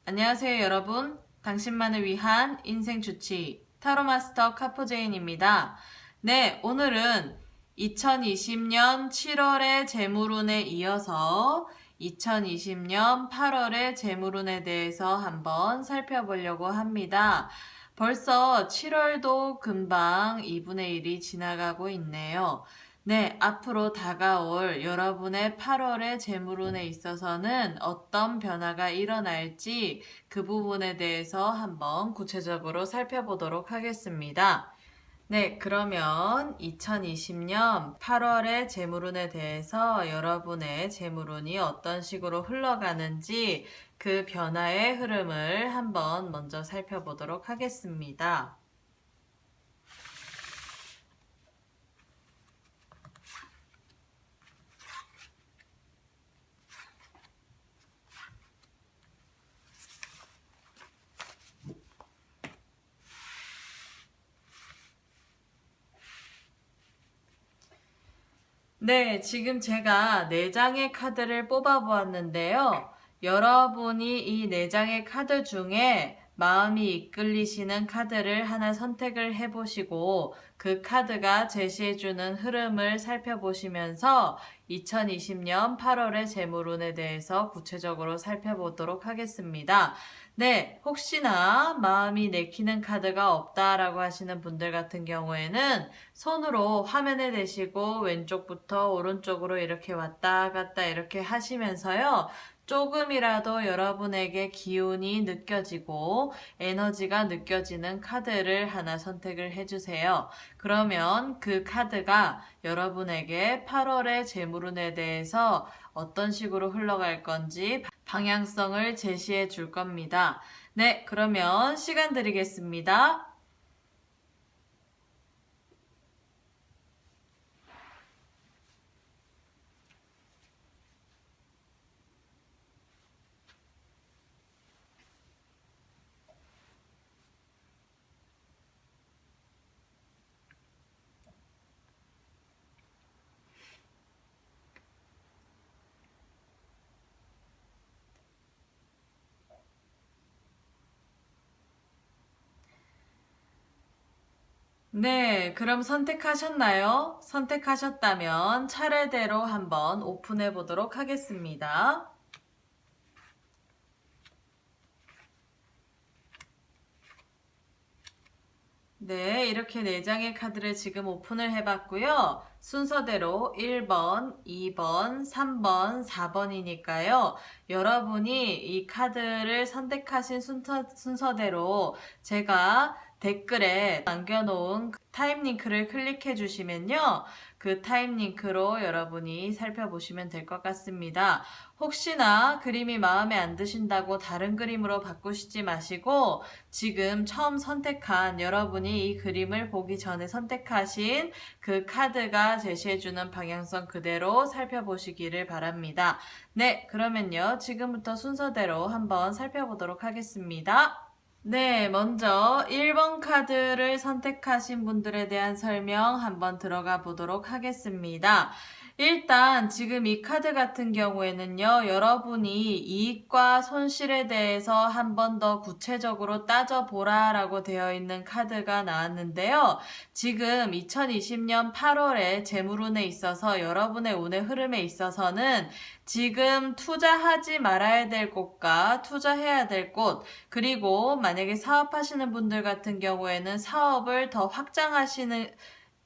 안녕하세요, 여러분. 당신만을 위한 인생 주치 타로마스터 카포제인입니다. 네, 오늘은 2020년 7월의 재물운에 이어서 2020년 8월의 재물운에 대해서 한번 살펴보려고 합니다. 벌써 7월도 금방 2분의 1이 지나가고 있네요. 네, 앞으로 다가올 여러분의 8월의 재물운에 있어서는 어떤 변화가 일어날지 그 부분에 대해서 한번 구체적으로 살펴보도록 하겠습니다. 네, 그러면 2020년 8월의 재물운에 대해서 여러분의 재물운이 어떤 식으로 흘러가는지 그 변화의 흐름을 한번 먼저 살펴보도록 하겠습니다. 네, 지금 제가 4장의 카드를 뽑아 보았는데요. 여러분이 이 4장의 카드 중에 마음이 이끌리시는 카드를 하나 선택을 해보시고 그 카드가 제시해주는 흐름을 살펴보시면서 2020년 8월의 재물운에 대해서 구체적으로 살펴보도록 하겠습니다. 네, 혹시나 마음이 내키는 카드가 없다라고 하시는 분들 같은 경우에는 손으로 화면에 대시고 왼쪽부터 오른쪽으로 이렇게 왔다 갔다 이렇게 하시면서요. 조금이라도 여러분에게 기운이 느껴지고 에너지가 느껴지는 카드를 하나 선택을 해주세요. 그러면 그 카드가 여러분에게 8월의 재물운에 대해서 어떤 식으로 흘러갈 건지 방향성을 제시해 줄 겁니다. 네, 그러면 시간 드리겠습니다. 네, 그럼 선택하셨나요? 선택하셨다면 차례대로 한번 오픈해 보도록 하겠습니다. 네, 이렇게 4장의 카드를 지금 오픈을 해봤고요. 순서대로 1번, 2번, 3번, 4번이니까요. 여러분이 이 카드를 선택하신 순서대로 제가 댓글에 남겨놓은 타임 링크를 클릭해 주시면요. 그 타임 링크로 여러분이 살펴보시면 될 것 같습니다. 혹시나 그림이 마음에 안 드신다고 다른 그림으로 바꾸시지 마시고 지금 처음 선택한 여러분이 이 그림을 보기 전에 선택하신 그 카드가 제시해주는 방향성 그대로 살펴보시기를 바랍니다. 네, 그러면요. 지금부터 순서대로 한번 살펴보도록 하겠습니다. 네, 먼저 1번 카드를 선택하신 분들에 대한 설명 한번 들어가 보도록 하겠습니다. 일단 지금 이 카드 같은 경우에는요, 여러분이 이익과 손실에 대해서 한 번 더 구체적으로 따져보라라고 되어 있는 카드가 나왔는데요. 지금 2020년 8월에 재물운에 있어서 여러분의 운의 흐름에 있어서는 지금 투자하지 말아야 될 곳과 투자해야 될 곳, 그리고 만약에 사업하시는 분들 같은 경우에는 사업을 더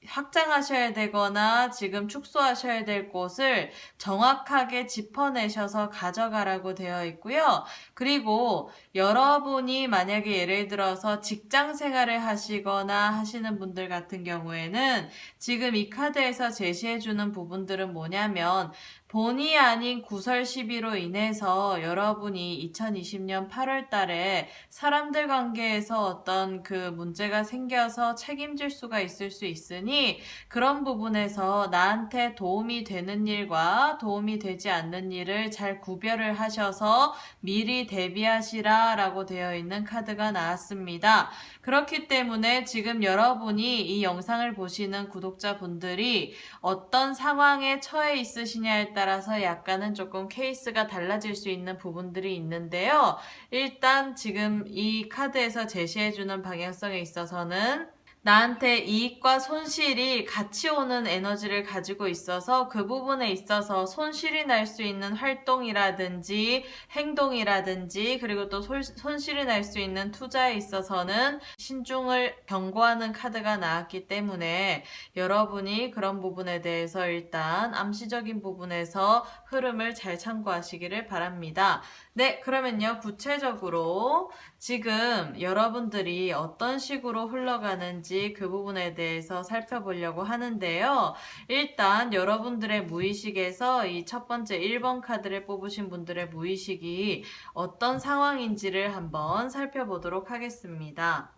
확장하셔야 되거나 지금 축소하셔야 될 곳을 정확하게 짚어내셔서 가져가라고 되어 있고요. 그리고 여러분이 만약에 예를 들어서 직장 생활을 하시거나 하시는 분들 같은 경우에는 지금 이 카드에서 제시해주는 부분들은 뭐냐면 본의 아닌 구설 시비로 인해서 여러분이 2020년 8월 달에 사람들 관계에서 어떤 그 문제가 생겨서 책임질 수가 있을 수 있으니 그런 부분에서 나한테 도움이 되는 일과 도움이 되지 않는 일을 잘 구별을 하셔서 미리 대비하시라 라고 되어 있는 카드가 나왔습니다. 그렇기 때문에 지금 여러분이 이 영상을 보시는 구독자분들이 어떤 상황에 처해 있으시냐에 따라서 약간은 조금 케이스가 달라질 수 있는 부분들이 있는데요. 일단 지금 이 카드에서 제시해주는 방향성에 있어서는 나한테 이익과 손실이 같이 오는 에너지를 가지고 있어서 그 부분에 있어서 손실이 날 수 있는 활동이라든지 행동이라든지 그리고 또 손실이 날 수 있는 투자에 있어서는 신중을 경고하는 카드가 나왔기 때문에 여러분이 그런 부분에 대해서 일단 암시적인 부분에서 흐름을 잘 참고하시기를 바랍니다. 네, 그러면요, 구체적으로 지금 여러분들이 어떤 식으로 흘러가는지 그 부분에 대해서 살펴보려고 하는데요. 일단 여러분들의 무의식에서 이 첫 번째 1번 카드를 뽑으신 분들의 무의식이 어떤 상황인지를 한번 살펴보도록 하겠습니다.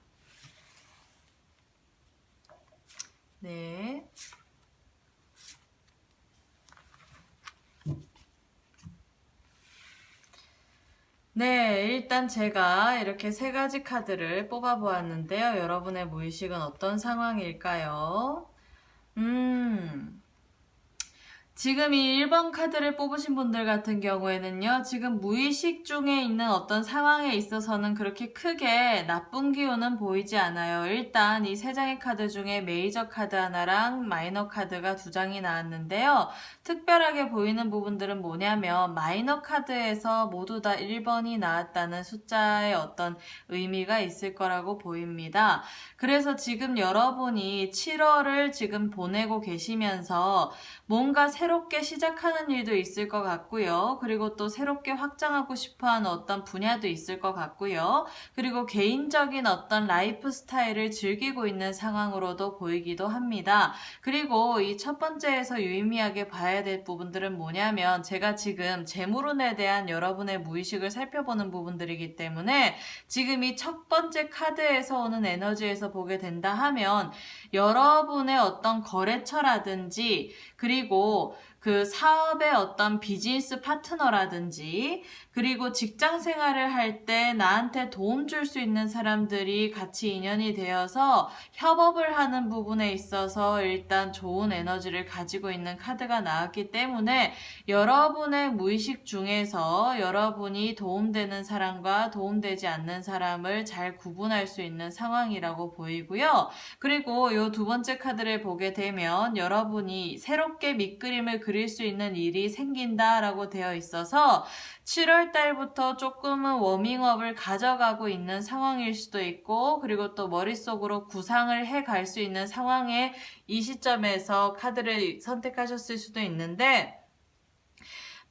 네. 네, 일단 제가 이렇게 세 가지 카드를 뽑아보았는데요. 여러분의 무의식은 어떤 상황일까요? 지금 이 1번 카드를 뽑으신 분들 같은 경우에는요, 지금 무의식 중에 있는 어떤 상황에 있어서는 그렇게 크게 나쁜 기운은 보이지 않아요. 일단 이 세 장의 카드 중에 메이저 카드 하나랑 마이너 카드가 두 장이 나왔는데요. 특별하게 보이는 부분들은 뭐냐면 마이너 카드에서 모두 다 1번이 나왔다는 숫자의 어떤 의미가 있을 거라고 보입니다. 그래서 지금 여러분이 7월을 지금 보내고 계시면서 뭔가 새롭게 시작하는 일도 있을 것 같고요. 그리고 또 새롭게 확장하고 싶어하는 어떤 분야도 있을 것 같고요. 그리고 개인적인 어떤 라이프 스타일을 즐기고 있는 상황으로도 보이기도 합니다. 그리고 이 첫 번째에서 유의미하게 봐야 될 부분들은 뭐냐면 제가 지금 재물운에 대한 여러분의 무의식을 살펴보는 부분들이기 때문에 지금 이 첫 번째 카드에서 오는 에너지에서 보게 된다 하면 여러분의 어떤 거래처라든지 그리고 그 사업의 어떤 비즈니스 파트너라든지 그리고 직장 생활을 할 때 나한테 도움 줄 수 있는 사람들이 같이 인연이 되어서 협업을 하는 부분에 있어서 일단 좋은 에너지를 가지고 있는 카드가 나왔기 때문에 여러분의 무의식 중에서 여러분이 도움되는 사람과 도움되지 않는 사람을 잘 구분할 수 있는 상황이라고 보이고요. 그리고 이 두 번째 카드를 보게 되면 여러분이 새롭게 밑그림을 그릴 수 있는 일이 생긴다라고 되어 있어서 7월 달부터 조금은 워밍업을 가져가고 있는 상황일 수도 있고 그리고 또 머릿속으로 구상을 해 갈 수 있는 상황에 이 시점에서 카드를 선택하셨을 수도 있는데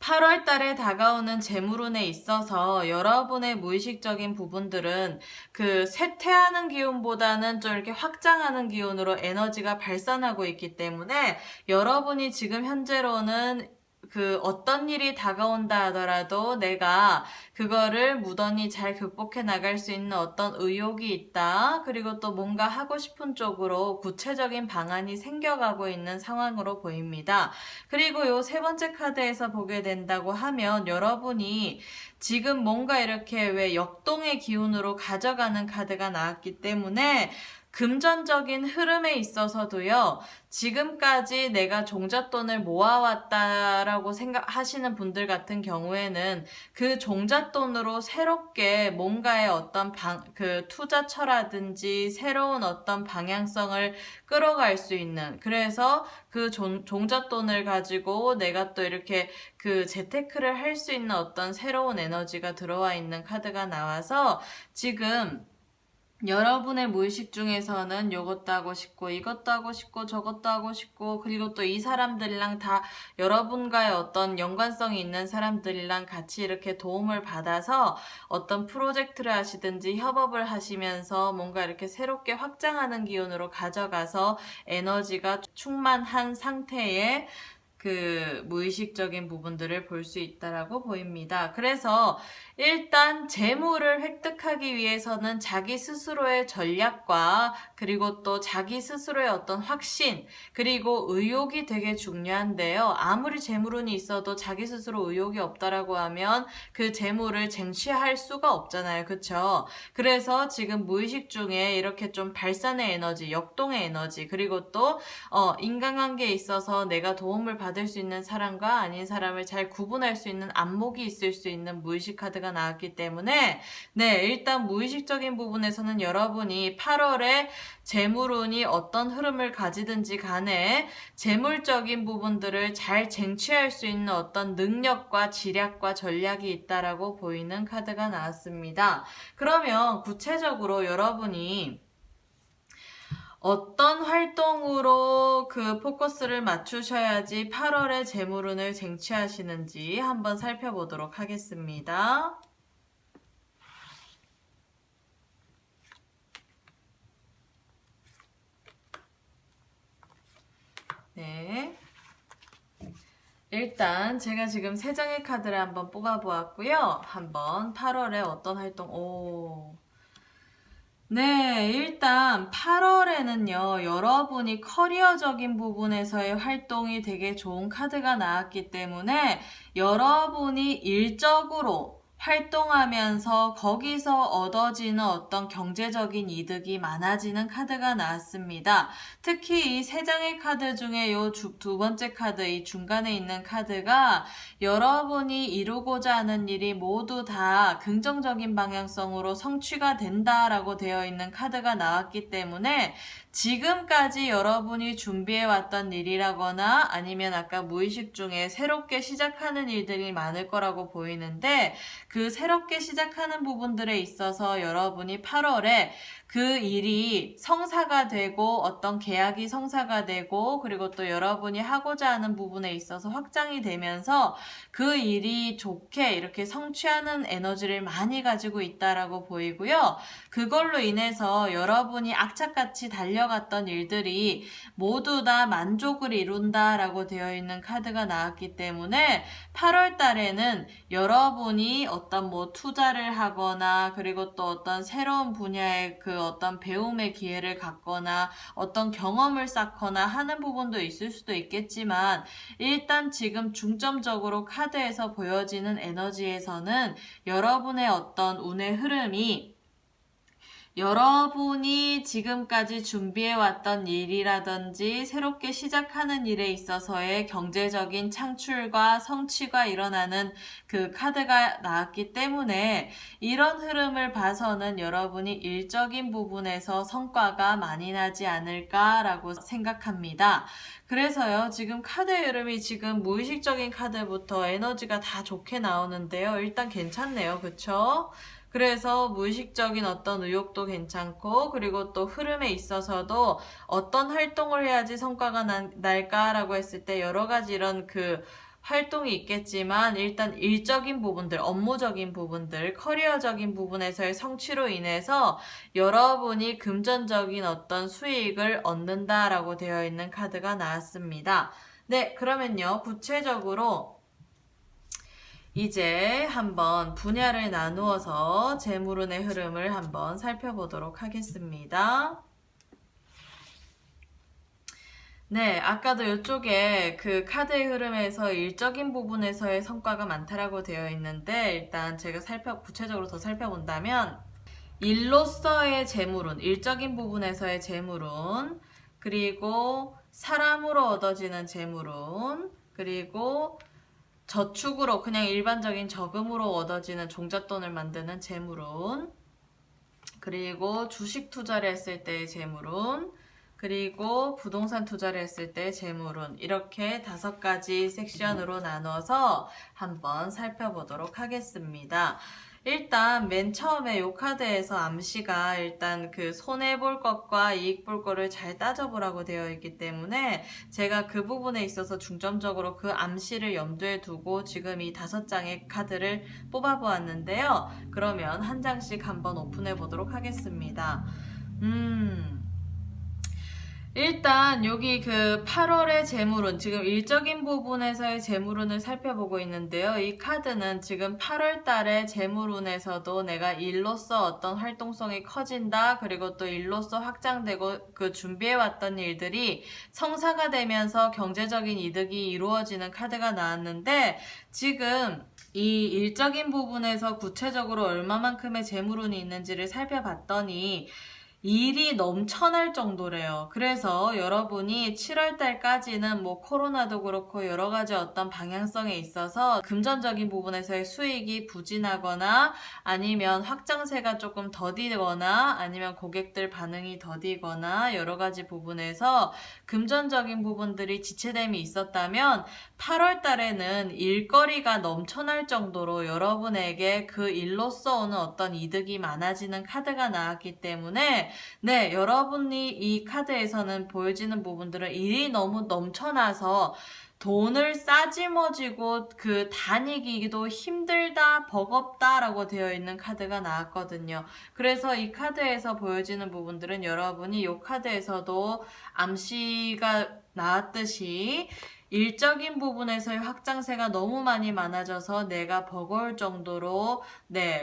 8월 달에 다가오는 재물운에 있어서 여러분의 무의식적인 부분들은 그 쇠퇴하는 기운보다는 좀 이렇게 확장하는 기운으로 에너지가 발산하고 있기 때문에 여러분이 지금 현재로는 그 어떤 일이 다가온다 하더라도 내가 그거를 무던히 잘 극복해 나갈 수 있는 어떤 의욕이 있다. 그리고 또 뭔가 하고 싶은 쪽으로 구체적인 방안이 생겨가고 있는 상황으로 보입니다. 그리고 요 세 번째 카드에서 보게 된다고 하면 여러분이 지금 뭔가 이렇게 왜 역동의 기운으로 가져가는 카드가 나왔기 때문에 금전적인 흐름에 있어서도요, 지금까지 내가 종잣돈을 모아왔다라고 생각하시는 분들 같은 경우에는 그 종잣돈으로 새롭게 뭔가의 어떤 그 투자처라든지 새로운 어떤 방향성을 끌어갈 수 있는, 그래서 그 종잣돈을 가지고 내가 또 이렇게 그 재테크를 할 수 있는 어떤 새로운 에너지가 들어와 있는 카드가 나와서 지금 여러분의 무의식 중에서는 이것도 하고 싶고 이것도 하고 싶고 저것도 하고 싶고 그리고 또 이 사람들이랑 다 여러분과의 어떤 연관성이 있는 사람들이랑 같이 이렇게 도움을 받아서 어떤 프로젝트를 하시든지 협업을 하시면서 뭔가 이렇게 새롭게 확장하는 기운으로 가져가서 에너지가 충만한 상태의 그 무의식적인 부분들을 볼 수 있다라고 보입니다. 그래서 일단 재물을 획득하기 위해서는 자기 스스로의 전략과 그리고 또 자기 스스로의 어떤 확신 그리고 의욕이 되게 중요한데요. 아무리 재물운이 있어도 자기 스스로 의욕이 없다라고 하면 그 재물을 쟁취할 수가 없잖아요. 그쵸? 그래서 지금 무의식 중에 이렇게 좀 발산의 에너지, 역동의 에너지 그리고 또 인간관계에 있어서 내가 도움을 받을 수 있는 사람과 아닌 사람을 잘 구분할 수 있는 안목이 있을 수 있는 무의식 카드가 나왔기 때문에 네, 일단 무의식적인 부분에서는 여러분이 8월에 재물운이 어떤 흐름을 가지든지 간에 재물적인 부분들을 잘 쟁취할 수 있는 어떤 능력과 지략과 전략이 있다라고 보이는 카드가 나왔습니다. 그러면 구체적으로 여러분이 어떤 활동으로 그 포커스를 맞추셔야지 8월에 재물운을 쟁취하시는지 한번 살펴보도록 하겠습니다. 네. 일단 제가 지금 3장의 카드를 한번 뽑아보았고요. 한번 8월에 어떤 활동, 네, 일단 8월에는요, 여러분이 커리어적인 부분에서의 활동이 되게 좋은 카드가 나왔기 때문에 여러분이 일적으로 활동하면서 거기서 얻어지는 어떤 경제적인 이득이 많아지는 카드가 나왔습니다. 특히 이 3장의 카드 중에 요 두 번째 카드, 이 중간에 있는 카드가 여러분이 이루고자 하는 일이 모두 다 긍정적인 방향성으로 성취가 된다라고 되어 있는 카드가 나왔기 때문에 지금까지 여러분이 준비해왔던 일이라거나 아니면 아까 무의식 중에 새롭게 시작하는 일들이 많을 거라고 보이는데 그 새롭게 시작하는 부분들에 있어서 여러분이 8월에 그 일이 성사가 되고 어떤 계약이 성사가 되고 그리고 또 여러분이 하고자 하는 부분에 있어서 확장이 되면서 그 일이 좋게 이렇게 성취하는 에너지를 많이 가지고 있다라고 보이고요. 그걸로 인해서 여러분이 악착같이 달려갔던 일들이 모두 다 만족을 이룬다라고 되어 있는 카드가 나왔기 때문에 8월 달에는 여러분이 어떤 뭐 투자를 하거나 그리고 또 어떤 새로운 분야의 그 어떤 배움의 기회를 갖거나 어떤 경험을 쌓거나 하는 부분도 있을 수도 있겠지만 일단 지금 중점적으로 카드에서 보여지는 에너지에서는 여러분의 어떤 운의 흐름이 여러분이 지금까지 준비해왔던 일이라든지 새롭게 시작하는 일에 있어서의 경제적인 창출과 성취가 일어나는 그 카드가 나왔기 때문에 이런 흐름을 봐서는 여러분이 일적인 부분에서 성과가 많이 나지 않을까라고 생각합니다. 그래서요, 지금 카드의 흐름이 지금 무의식적인 카드부터 에너지가 다 좋게 나오는데요. 일단 괜찮네요. 그쵸? 그래서 무의식적인 어떤 의욕도 괜찮고 그리고 또 흐름에 있어서도 어떤 활동을 해야지 성과가 날까라고 했을 때 여러 가지 이런 그 활동이 있겠지만 일단 일적인 부분들, 업무적인 부분들, 커리어적인 부분에서의 성취로 인해서 여러분이 금전적인 어떤 수익을 얻는다라고 되어 있는 카드가 나왔습니다. 네, 그러면요. 구체적으로 이제 한번 분야를 나누어서 재물운의 흐름을 한번 살펴보도록 하겠습니다. 네, 아까도 이쪽에 그 카드의 흐름에서 일적인 부분에서의 성과가 많다라고 되어 있는데 일단 제가 구체적으로 더 살펴본다면 일로서의 재물운, 일적인 부분에서의 재물운, 그리고 사람으로 얻어지는 재물운, 그리고 저축으로 그냥 일반적인 저금으로 얻어지는 종잣돈을 만드는 재물운, 그리고 주식 투자를 했을 때의 재물운, 그리고 부동산 투자를 했을 때의 재물운, 이렇게 5가지 섹션으로 나눠서 한번 살펴보도록 하겠습니다. 일단 맨 처음에 요 카드에서 암시가 일단 그 손해볼 것과 이익 볼 거를 잘 따져보라고 되어 있기 때문에 제가 그 부분에 있어서 중점적으로 그 암시를 염두에 두고 지금 이 5장의 카드를 뽑아보았는데요. 그러면 한 장씩 한번 오픈해 보도록 하겠습니다. 일단 여기 그 8월의 재물운, 지금 일적인 부분에서의 재물운을 살펴보고 있는데요. 이 카드는 지금 8월 달에 재물운에서도 내가 일로서 어떤 활동성이 커진다. 그리고 또 일로서 확장되고 그 준비해왔던 일들이 성사가 되면서 경제적인 이득이 이루어지는 카드가 나왔는데 지금 이 일적인 부분에서 구체적으로 얼마만큼의 재물운이 있는지를 살펴봤더니 일이 넘쳐날 정도래요. 그래서 여러분이 7월 달까지는 뭐 코로나도 그렇고 여러 가지 어떤 방향성에 있어서 금전적인 부분에서의 수익이 부진하거나 아니면 확장세가 조금 더디거나 아니면 고객들 반응이 더디거나 여러 가지 부분에서 금전적인 부분들이 지체됨이 있었다면 8월 달에는 일거리가 넘쳐날 정도로 여러분에게 그 일로써 오는 어떤 이득이 많아지는 카드가 나왔기 때문에 네, 여러분이 이 카드에서는 보여지는 부분들은 일이 너무 넘쳐나서 돈을 싸지머지고 그 다니기도 힘들다, 버겁다 라고 되어 있는 카드가 나왔거든요. 그래서 이 카드에서 보여지는 부분들은 여러분이 이 카드에서도 암시가 나왔듯이 일적인 부분에서의 확장세가 너무 많이 많아져서 내가 버거울 정도로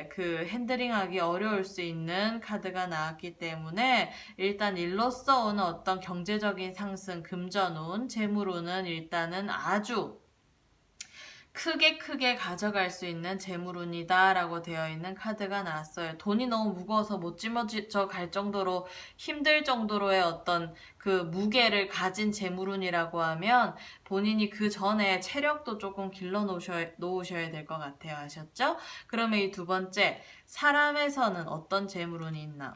그 핸들링하기 어려울 수 있는 카드가 나왔기 때문에 일단 일로써 오는 어떤 경제적인 상승, 금전운, 재물운은 일단은 아주 크게 가져갈 수 있는 재물운이다 라고 되어 있는 카드가 나왔어요. 돈이 너무 무거워서 못 짊어져 갈 정도로 힘들 정도로의 어떤 그 무게를 가진 재물운이라고 하면 본인이 그 전에 체력도 조금 길러 놓으셔야 될 것 같아요. 아셨죠? 그러면 이 두 번째, 사람에서는 어떤 재물운이 있나?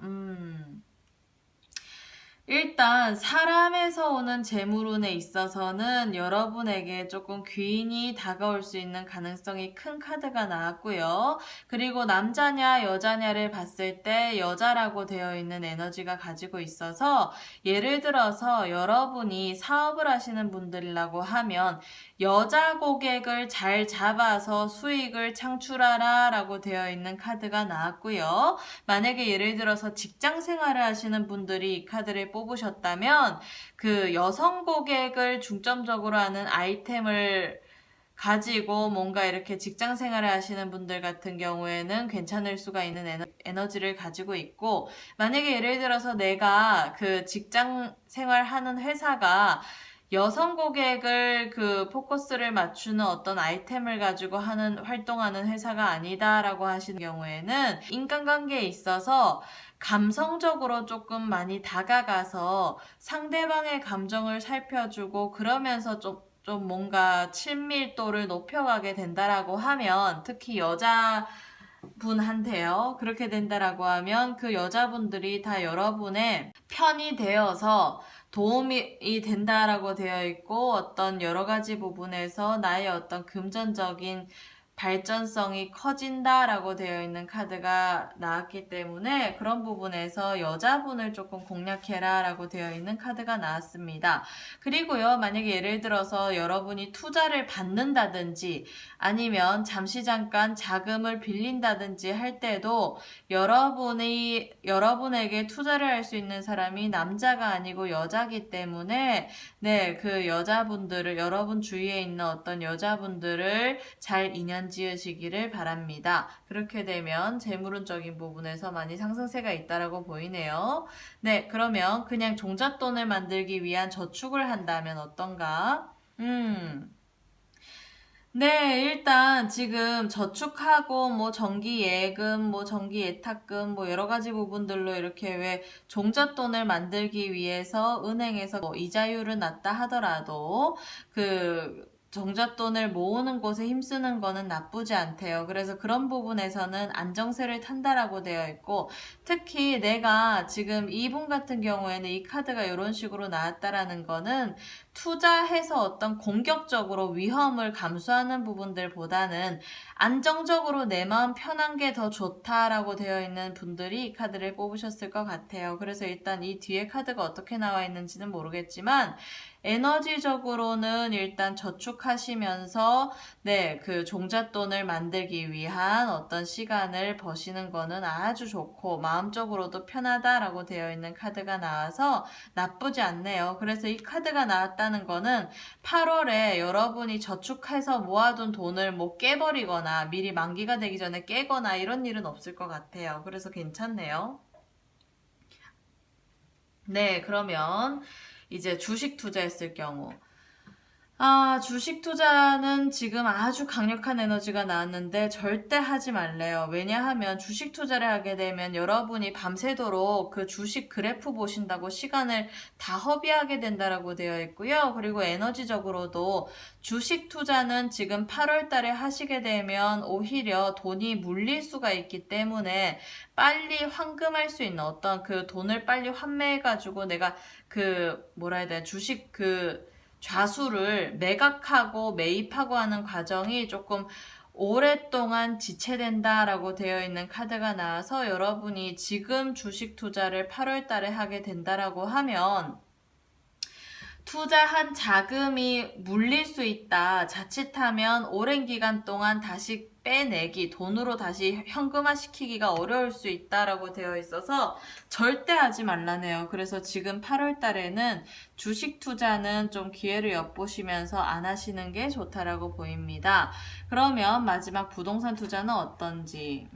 일단 사람에서 오는 재물운에 있어서는 여러분에게 조금 귀인이 다가올 수 있는 가능성이 큰 카드가 나왔고요. 그리고 남자냐 여자냐를 봤을 때 여자라고 되어 있는 에너지가 가지고 있어서 예를 들어서 여러분이 사업을 하시는 분들이라고 하면 여자 고객을 잘 잡아서 수익을 창출하라 라고 되어 있는 카드가 나왔고요. 만약에 예를 들어서 직장 생활을 하시는 분들이 이 카드를 뽑으셨다면 그 여성 고객을 중점적으로 하는 아이템을 가지고 뭔가 이렇게 직장 생활을 하시는 분들 같은 경우에는 괜찮을 수가 있는 에너지를 가지고 있고, 만약에 예를 들어서 내가 그 직장 생활하는 회사가 여성 고객을 그 포커스를 맞추는 어떤 아이템을 가지고 활동하는 회사가 아니다라고 하시는 경우에는 인간관계에 있어서 감성적으로 조금 많이 다가가서 상대방의 감정을 살펴주고 그러면서 좀 뭔가 친밀도를 높여가게 된다라고 하면, 특히 여자분한테요. 그렇게 된다라고 하면 그 여자분들이 다 여러분의 편이 되어서 도움이 된다라고 되어 있고, 어떤 여러 가지 부분에서 나의 어떤 금전적인 발전성이 커진다라고 되어 있는 카드가 나왔기 때문에 그런 부분에서 여자분을 조금 공략해라 라고 되어 있는 카드가 나왔습니다. 그리고요, 만약에 예를 들어서 여러분이 투자를 받는다든지 아니면 잠시 잠깐 자금을 빌린다든지 할 때도 여러분에게 투자를 할 수 있는 사람이 남자가 아니고 여자기 때문에 그 여러분 주위에 있는 어떤 여자분들을 잘 인연 지으시기를 바랍니다. 그렇게 되면 재물운적인 부분에서 많이 상승세가 있다라고 보이네요. 그러면 그냥 종잣돈을 만들기 위한 저축을 한다면 어떤가? 일단 지금 저축하고 뭐 정기 예금, 뭐 정기 예탁금, 뭐 여러 가지 부분들로 이렇게 왜 종잣돈을 만들기 위해서 은행에서 뭐 이자율은 낮다 하더라도 그 종잣돈을 모으는 곳에 힘쓰는 거는 나쁘지 않대요. 그래서 그런 부분에서는 안정세를 탄다라고 되어 있고, 특히 내가 지금 이분 같은 경우에는 이 카드가 이런 식으로 나왔다라는 거는 투자해서 어떤 공격적으로 위험을 감수하는 부분들보다는 안정적으로 내 마음 편한 게 더 좋다라고 되어 있는 분들이 이 카드를 뽑으셨을 것 같아요. 그래서 일단 이 뒤에 카드가 어떻게 나와 있는지는 모르겠지만 에너지적으로는 일단 저축하시면서 그 종잣돈을 만들기 위한 어떤 시간을 버시는 거는 아주 좋고 마음적으로도 편하다라고 되어 있는 카드가 나와서 나쁘지 않네요. 그래서 이 카드가 나왔다는 거는 8월에 여러분이 저축해서 모아둔 돈을 뭐 깨버리거나 미리 만기가 되기 전에 깨거나 이런 일은 없을 것 같아요. 그래서 괜찮네요. 그러면 이제 주식 투자했을 경우 주식 투자는 지금 아주 강력한 에너지가 나왔는데 절대 하지 말래요. 왜냐하면 주식 투자를 하게 되면 여러분이 밤새도록 그 주식 그래프 보신다고 시간을 다 허비하게 된다라고 되어 있고요. 그리고 에너지적으로도 주식 투자는 지금 8월 달에 하시게 되면 오히려 돈이 물릴 수가 있기 때문에 빨리 환금할 수 있는 어떤 그 돈을 빨리 환매해가지고 내가 뭐라 해야 되나, 주식 좌수를 매각하고 매입하고 하는 과정이 조금 오랫동안 지체된다라고 되어 있는 카드가 나와서 여러분이 지금 주식 투자를 8월 달에 하게 된다라고 하면 투자한 자금이 물릴 수 있다. 자칫하면 오랜 기간 동안 다시 빼내기, 돈으로 다시 현금화시키기가 어려울 수 있다라고 되어 있어서 절대 하지 말라네요. 그래서 지금 8월 달에는 주식 투자는 좀 기회를 엿보시면서 안 하시는 게 좋다라고 보입니다. 그러면 마지막 부동산 투자는 어떤지.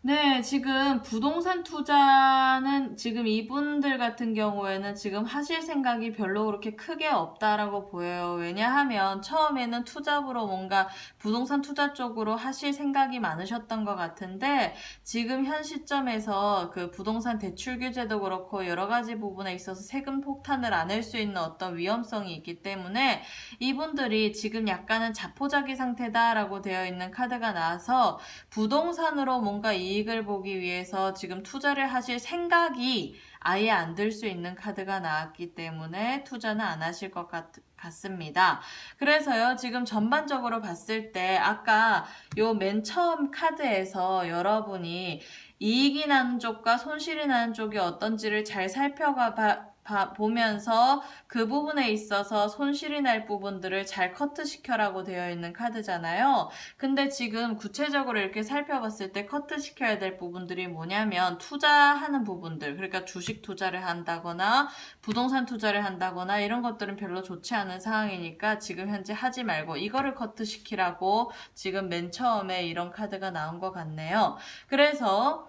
네, 지금 부동산 투자는 지금 이분들 같은 경우에는 지금 하실 생각이 별로 그렇게 크게 없다라고 보여요. 왜냐하면 처음에는 투잡으로 뭔가 부동산 투자 쪽으로 하실 생각이 많으셨던 것 같은데 지금 현 시점에서 그 부동산 대출 규제도 그렇고 여러 가지 부분에 있어서 세금 폭탄을 안을 수 있는 어떤 위험성이 있기 때문에 이분들이 지금 약간은 자포자기 상태다라고 되어 있는 카드가 나와서 부동산으로 뭔가 이익을 보기 위해서 지금 투자를 하실 생각이 아예 안 들 수 있는 카드가 나왔기 때문에 투자는 안 하실 것 같습니다. 그래서요, 지금 전반적으로 봤을 때 아까 요 맨 처음 카드에서 여러분이 이익이 나는 쪽과 손실이 나는 쪽이 어떤지를 잘 보면서 그 부분에 있어서 손실이 날 부분들을 잘 커트시켜라고 되어 있는 카드잖아요. 근데 지금 구체적으로 이렇게 살펴봤을 때 커트시켜야 될 부분들이 뭐냐면 투자하는 부분들, 그러니까 주식 투자를 한다거나 부동산 투자를 한다거나 이런 것들은 별로 좋지 않은 상황이니까 지금 현재 하지 말고 이거를 커트시키라고 지금 맨 처음에 이런 카드가 나온 것 같네요. 그래서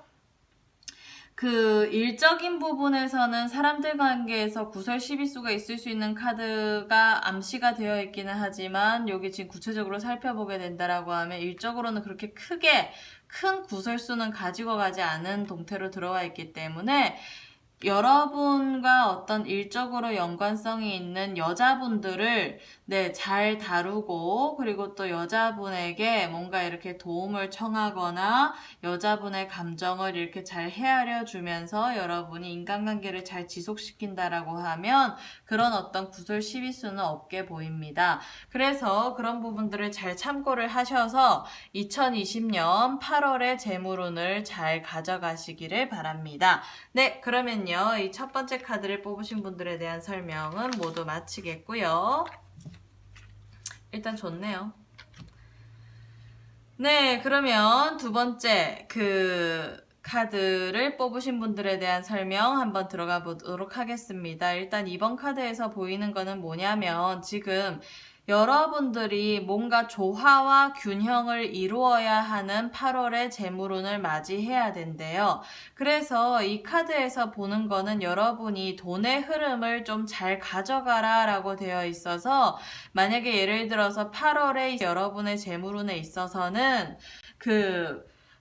일적인 부분에서는 사람들 관계에서 구설 시비수가 있을 수 있는 카드가 암시가 되어 있기는 하지만 여기 지금 구체적으로 살펴보게 된다라고 하면 일적으로는 그렇게 크게 큰 구설수는 가지고 가지 않은 동태로 들어와 있기 때문에 여러분과 어떤 일적으로 연관성이 있는 여자분들을 잘 다루고 그리고 또 여자분에게 뭔가 이렇게 도움을 청하거나 여자분의 감정을 이렇게 잘 헤아려 주면서 여러분이 인간관계를 잘 지속시킨다라고 하면 그런 어떤 구설 시비수는 없게 보입니다. 그래서 그런 부분들을 잘 참고를 하셔서 2020년 8월의 재물운을 잘 가져가시기를 바랍니다. 네, 그러면요. 이 첫 번째 카드를 뽑으신 분들에 대한 설명은 모두 마치겠고요. 일단 좋네요. 네, 그러면 두 번째 카드를 뽑으신 분들에 대한 설명 한번 들어가 보도록 하겠습니다. 일단 이번 카드에서 보이는 거는 뭐냐면 지금 여러분들이 뭔가 조화와 균형을 이루어야 하는 8월의 재물운을 맞이해야 된대요. 그래서 이 카드에서 보는 거는 여러분이 돈의 흐름을 좀 잘 가져가라 라고 되어 있어서 만약에 예를 들어서 8월에 여러분의 재물운에 있어서는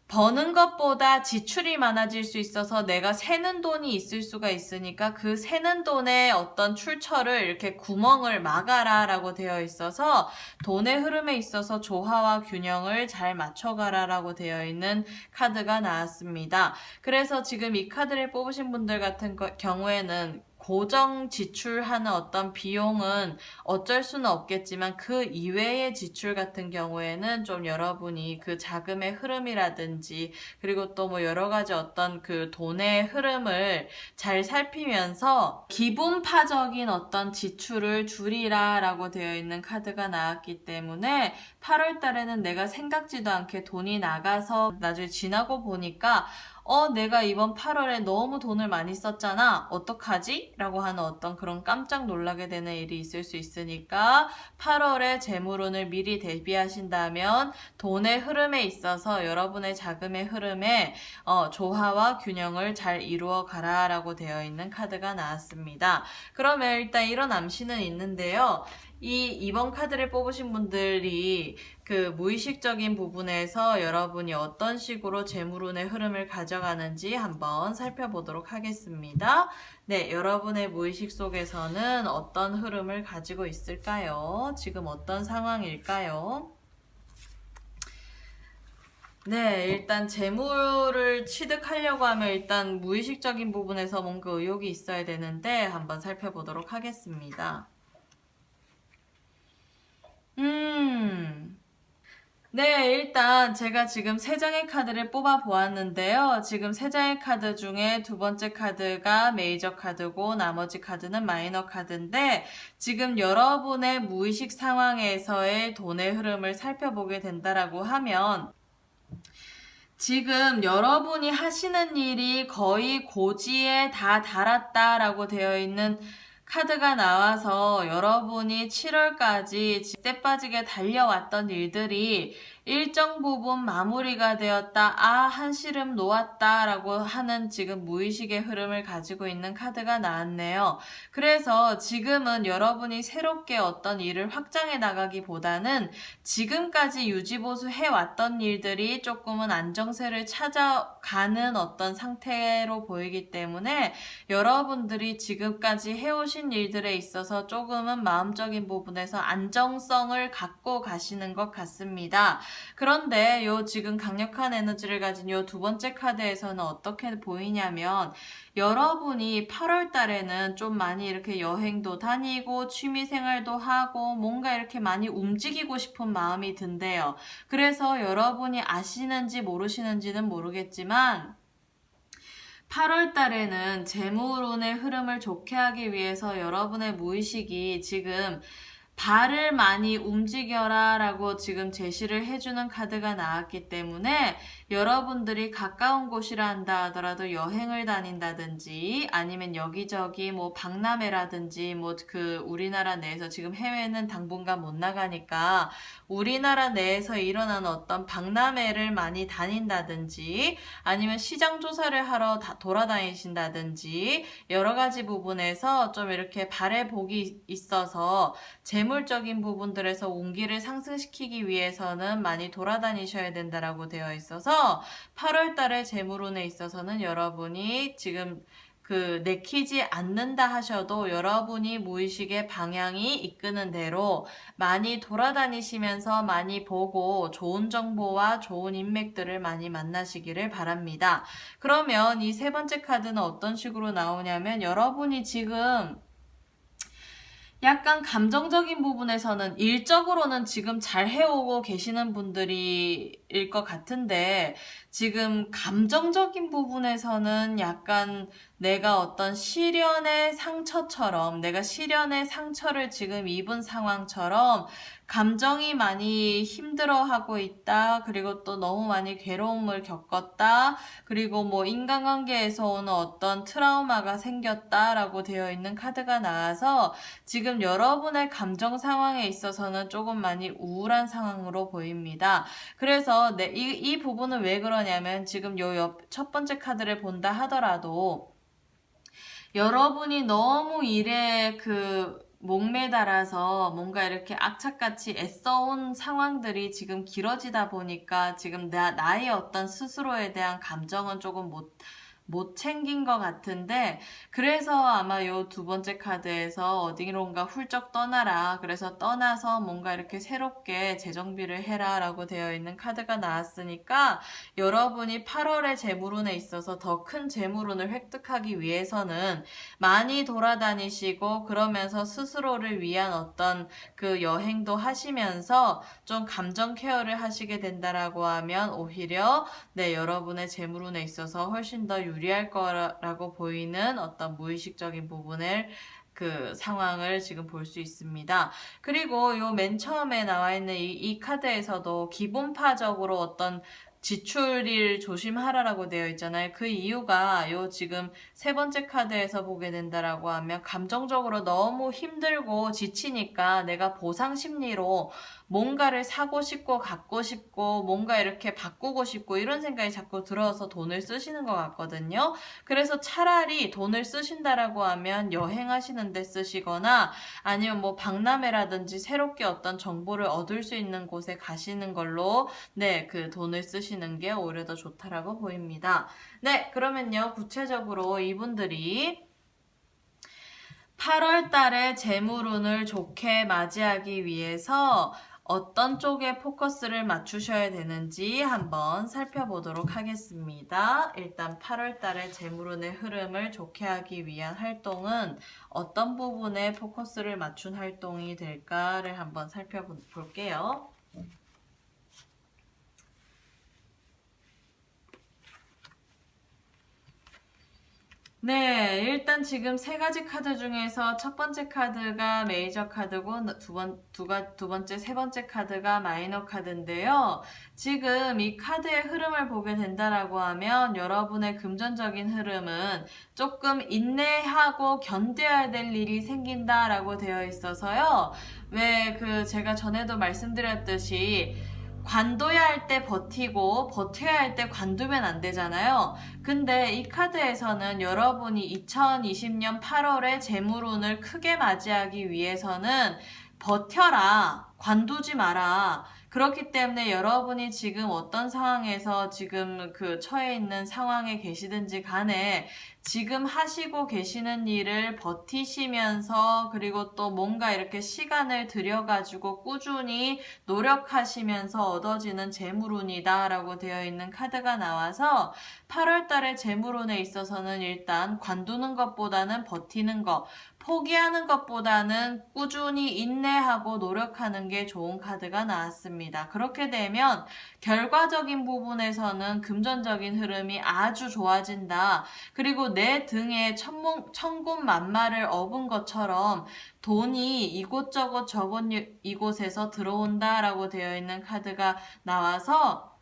버는 것보다 지출이 많아질 수 있어서 내가 새는 돈이 있을 수가 있으니까 그 새는 돈의 어떤 출처를 이렇게 구멍을 막아라 라고 되어 있어서 돈의 흐름에 있어서 조화와 균형을 잘 맞춰가라 라고 되어 있는 카드가 나왔습니다. 그래서 지금 이 카드를 뽑으신 분들 같은 경우에는 고정 지출하는 어떤 비용은 어쩔 수는 없겠지만 그 이외의 지출 같은 경우에는 좀 여러분이 그 자금의 흐름이라든지 그리고 또 뭐 여러 가지 어떤 그 돈의 흐름을 잘 살피면서 기분파적인 어떤 지출을 줄이라 라고 되어 있는 카드가 나왔기 때문에 8월 달에는 내가 생각지도 않게 돈이 나가서 나중에 지나고 보니까 내가 이번 8월에 너무 돈을 많이 썼잖아. 어떡하지? 라고 하는 어떤 그런 깜짝 놀라게 되는 일이 있을 수 있으니까 8월에 재물운을 미리 대비하신다면 돈의 흐름에 있어서 여러분의 자금의 흐름에 조화와 균형을 잘 이루어 가라 라고 되어 있는 카드가 나왔습니다. 그러면 일단 이런 암시는 있는데요. 이번 카드를 뽑으신 분들이 그 무의식적인 부분에서 여러분이 어떤 식으로 재물운의 흐름을 가져가는지 한번 살펴보도록 하겠습니다. 네, 여러분의 무의식 속에서는 어떤 흐름을 가지고 있을까요? 지금 어떤 상황일까요? 네, 일단 재물을 취득하려고 하면 일단 무의식적인 부분에서 뭔가 의욕이 있어야 되는데 한번 살펴보도록 하겠습니다. 네, 일단 제가 지금 세 장의 카드를 뽑아 보았는데요. 지금 세 장의 카드 중에 두 번째 카드가 메이저 카드고 나머지 카드는 마이너 카드인데 지금 여러분의 무의식 상황에서의 돈의 흐름을 살펴보게 된다라고 하면 지금 여러분이 하시는 일이 거의 고지에 다 달았다라고 되어 있는 카드가 나와서 여러분이 7월까지 쎄 빠지게 달려왔던 일들이 일정 부분 마무리가 되었다. 한시름 놓았다. 라고 하는 지금 무의식의 흐름을 가지고 있는 카드가 나왔네요. 그래서 지금은 여러분이 새롭게 어떤 일을 확장해 나가기보다는 지금까지 유지보수 해왔던 일들이 조금은 안정세를 찾아가는 어떤 상태로 보이기 때문에 여러분들이 지금까지 해오신 일들에 있어서 조금은 마음적인 부분에서 안정성을 갖고 가시는 것 같습니다. 그런데 요 지금 강력한 에너지를 가진 요 두 번째 카드에서는 어떻게 보이냐면 여러분이 8월 달에는 좀 많이 이렇게 여행도 다니고 취미생활도 하고 뭔가 이렇게 많이 움직이고 싶은 마음이 든대요. 그래서 여러분이 아시는지 모르시는지는 모르겠지만 8월 달에는 재물운의 흐름을 좋게 하기 위해서 여러분의 무의식이 지금 발을 많이 움직여라 라고 지금 제시를 해주는 카드가 나왔기 때문에 여러분들이 가까운 곳이라 한다 하더라도 여행을 다닌다든지 아니면 여기저기 뭐 박람회라든지 뭐 그 우리나라 내에서 지금 해외는 당분간 못 나가니까 우리나라 내에서 일어나는 어떤 박람회를 많이 다닌다든지 아니면 시장 조사를 하러 돌아다니신다든지 여러 가지 부분에서 좀 이렇게 발에 복이 있어서 재물적인 부분들에서 운기를 상승시키기 위해서는 많이 돌아다니셔야 된다라고 되어 있어서 8월 달에 재물운에 있어서는 여러분이 지금 내키지 않는다 하셔도 여러분이 무의식의 방향이 이끄는 대로 많이 돌아다니시면서 많이 보고 좋은 정보와 좋은 인맥들을 많이 만나시기를 바랍니다. 그러면 이 세 번째 카드는 어떤 식으로 나오냐면 여러분이 지금 약간 감정적인 부분에서는 일적으로는 지금 잘 해오고 계시는 분들일 것 같은데 지금 감정적인 부분에서는 약간 내가 어떤 시련의 상처처럼 내가 시련의 상처를 지금 입은 상황처럼 감정이 많이 힘들어하고 있다. 그리고 또 너무 많이 괴로움을 겪었다. 그리고 뭐 인간관계에서 오는 어떤 트라우마가 생겼다라고 되어 있는 카드가 나와서 지금 여러분의 감정 상황에 있어서는 조금 많이 우울한 상황으로 보입니다. 그래서 이 부분은 왜 그러냐면 지금 첫 번째 카드를 본다 하더라도 여러분이 너무 일에 목매달아서 뭔가 이렇게 악착같이 애써온 상황들이 지금 길어지다 보니까 지금 나의 어떤 스스로에 대한 감정은 조금 못 챙긴 것 같은데 그래서 아마 요 두 번째 카드에서 어디론가 훌쩍 떠나라 그래서 떠나서 뭔가 이렇게 새롭게 재정비를 해라 라고 되어 있는 카드가 나왔으니까 여러분이 8월의 재물운에 있어서 더 큰 재물운을 획득하기 위해서는 많이 돌아다니시고 그러면서 스스로를 위한 어떤 여행도 하시면서 좀 감정 케어를 하시게 된다라고 하면 오히려 여러분의 재물운에 있어서 훨씬 더 유리할 거라고 보이는 어떤 무의식적인 부분을 상황을 지금 볼 수 있습니다. 그리고 요 맨 처음에 나와 있는 이 카드에서도 기본파적으로 어떤 지출일 조심하라라고 되어 있잖아요. 그 이유가 요 지금 세 번째 카드에서 보게 된다라고 하면 감정적으로 너무 힘들고 지치니까 내가 보상 심리로 뭔가를 사고 싶고 갖고 싶고 뭔가 이렇게 바꾸고 싶고 이런 생각이 자꾸 들어서 돈을 쓰시는 것 같거든요. 그래서 차라리 돈을 쓰신다라고 하면 여행하시는 데 쓰시거나 아니면 뭐 박람회라든지 새롭게 어떤 정보를 얻을 수 있는 곳에 가시는 걸로 네, 그 돈을 쓰시는 게 오히려 더 좋다라고 보입니다. 네, 그러면요. 구체적으로 이분들이 8월 달에 재물운을 좋게 맞이하기 위해서 어떤 쪽에 포커스를 맞추셔야 되는지 한번 살펴보도록 하겠습니다. 일단 8월 달에 재물운의 흐름을 좋게 하기 위한 활동은 어떤 부분에 포커스를 맞춘 활동이 될까를 한번 살펴볼게요. 네, 일단 지금 세 가지 카드 중에서 첫 번째 카드가 메이저 카드고 두 번째, 세 번째 카드가 마이너 카드인데요. 지금 이 카드의 흐름을 보게 된다라고 하면 여러분의 금전적인 흐름은 조금 인내하고 견뎌야 될 일이 생긴다라고 되어 있어서요. 왜 제가 전에도 말씀드렸듯이 관둬야 할 때 버티고 버텨야 할 때 관두면 안 되잖아요. 근데 이 카드에서는 여러분이 2020년 8월에 재물운을 크게 맞이하기 위해서는 버텨라, 관두지 마라. 그렇기 때문에 여러분이 지금 어떤 상황에서 지금 처해 있는 상황에 계시든지 간에 지금 하시고 계시는 일을 버티시면서 그리고 또 뭔가 이렇게 시간을 들여가지고 꾸준히 노력하시면서 얻어지는 재물운이다 라고 되어 있는 카드가 나와서 8월 달에 재물운에 있어서는 일단 관두는 것보다는 버티는 것, 포기하는 것보다는 꾸준히 인내하고 노력하는 게 좋은 카드가 나왔습니다. 그렇게 되면 결과적인 부분에서는 금전적인 흐름이 아주 좋아진다. 그리고 내 등에 천군만마를 업은 것처럼 돈이 이곳저곳 저곳 이곳에서 들어온다라고 되어 있는 카드가 나와서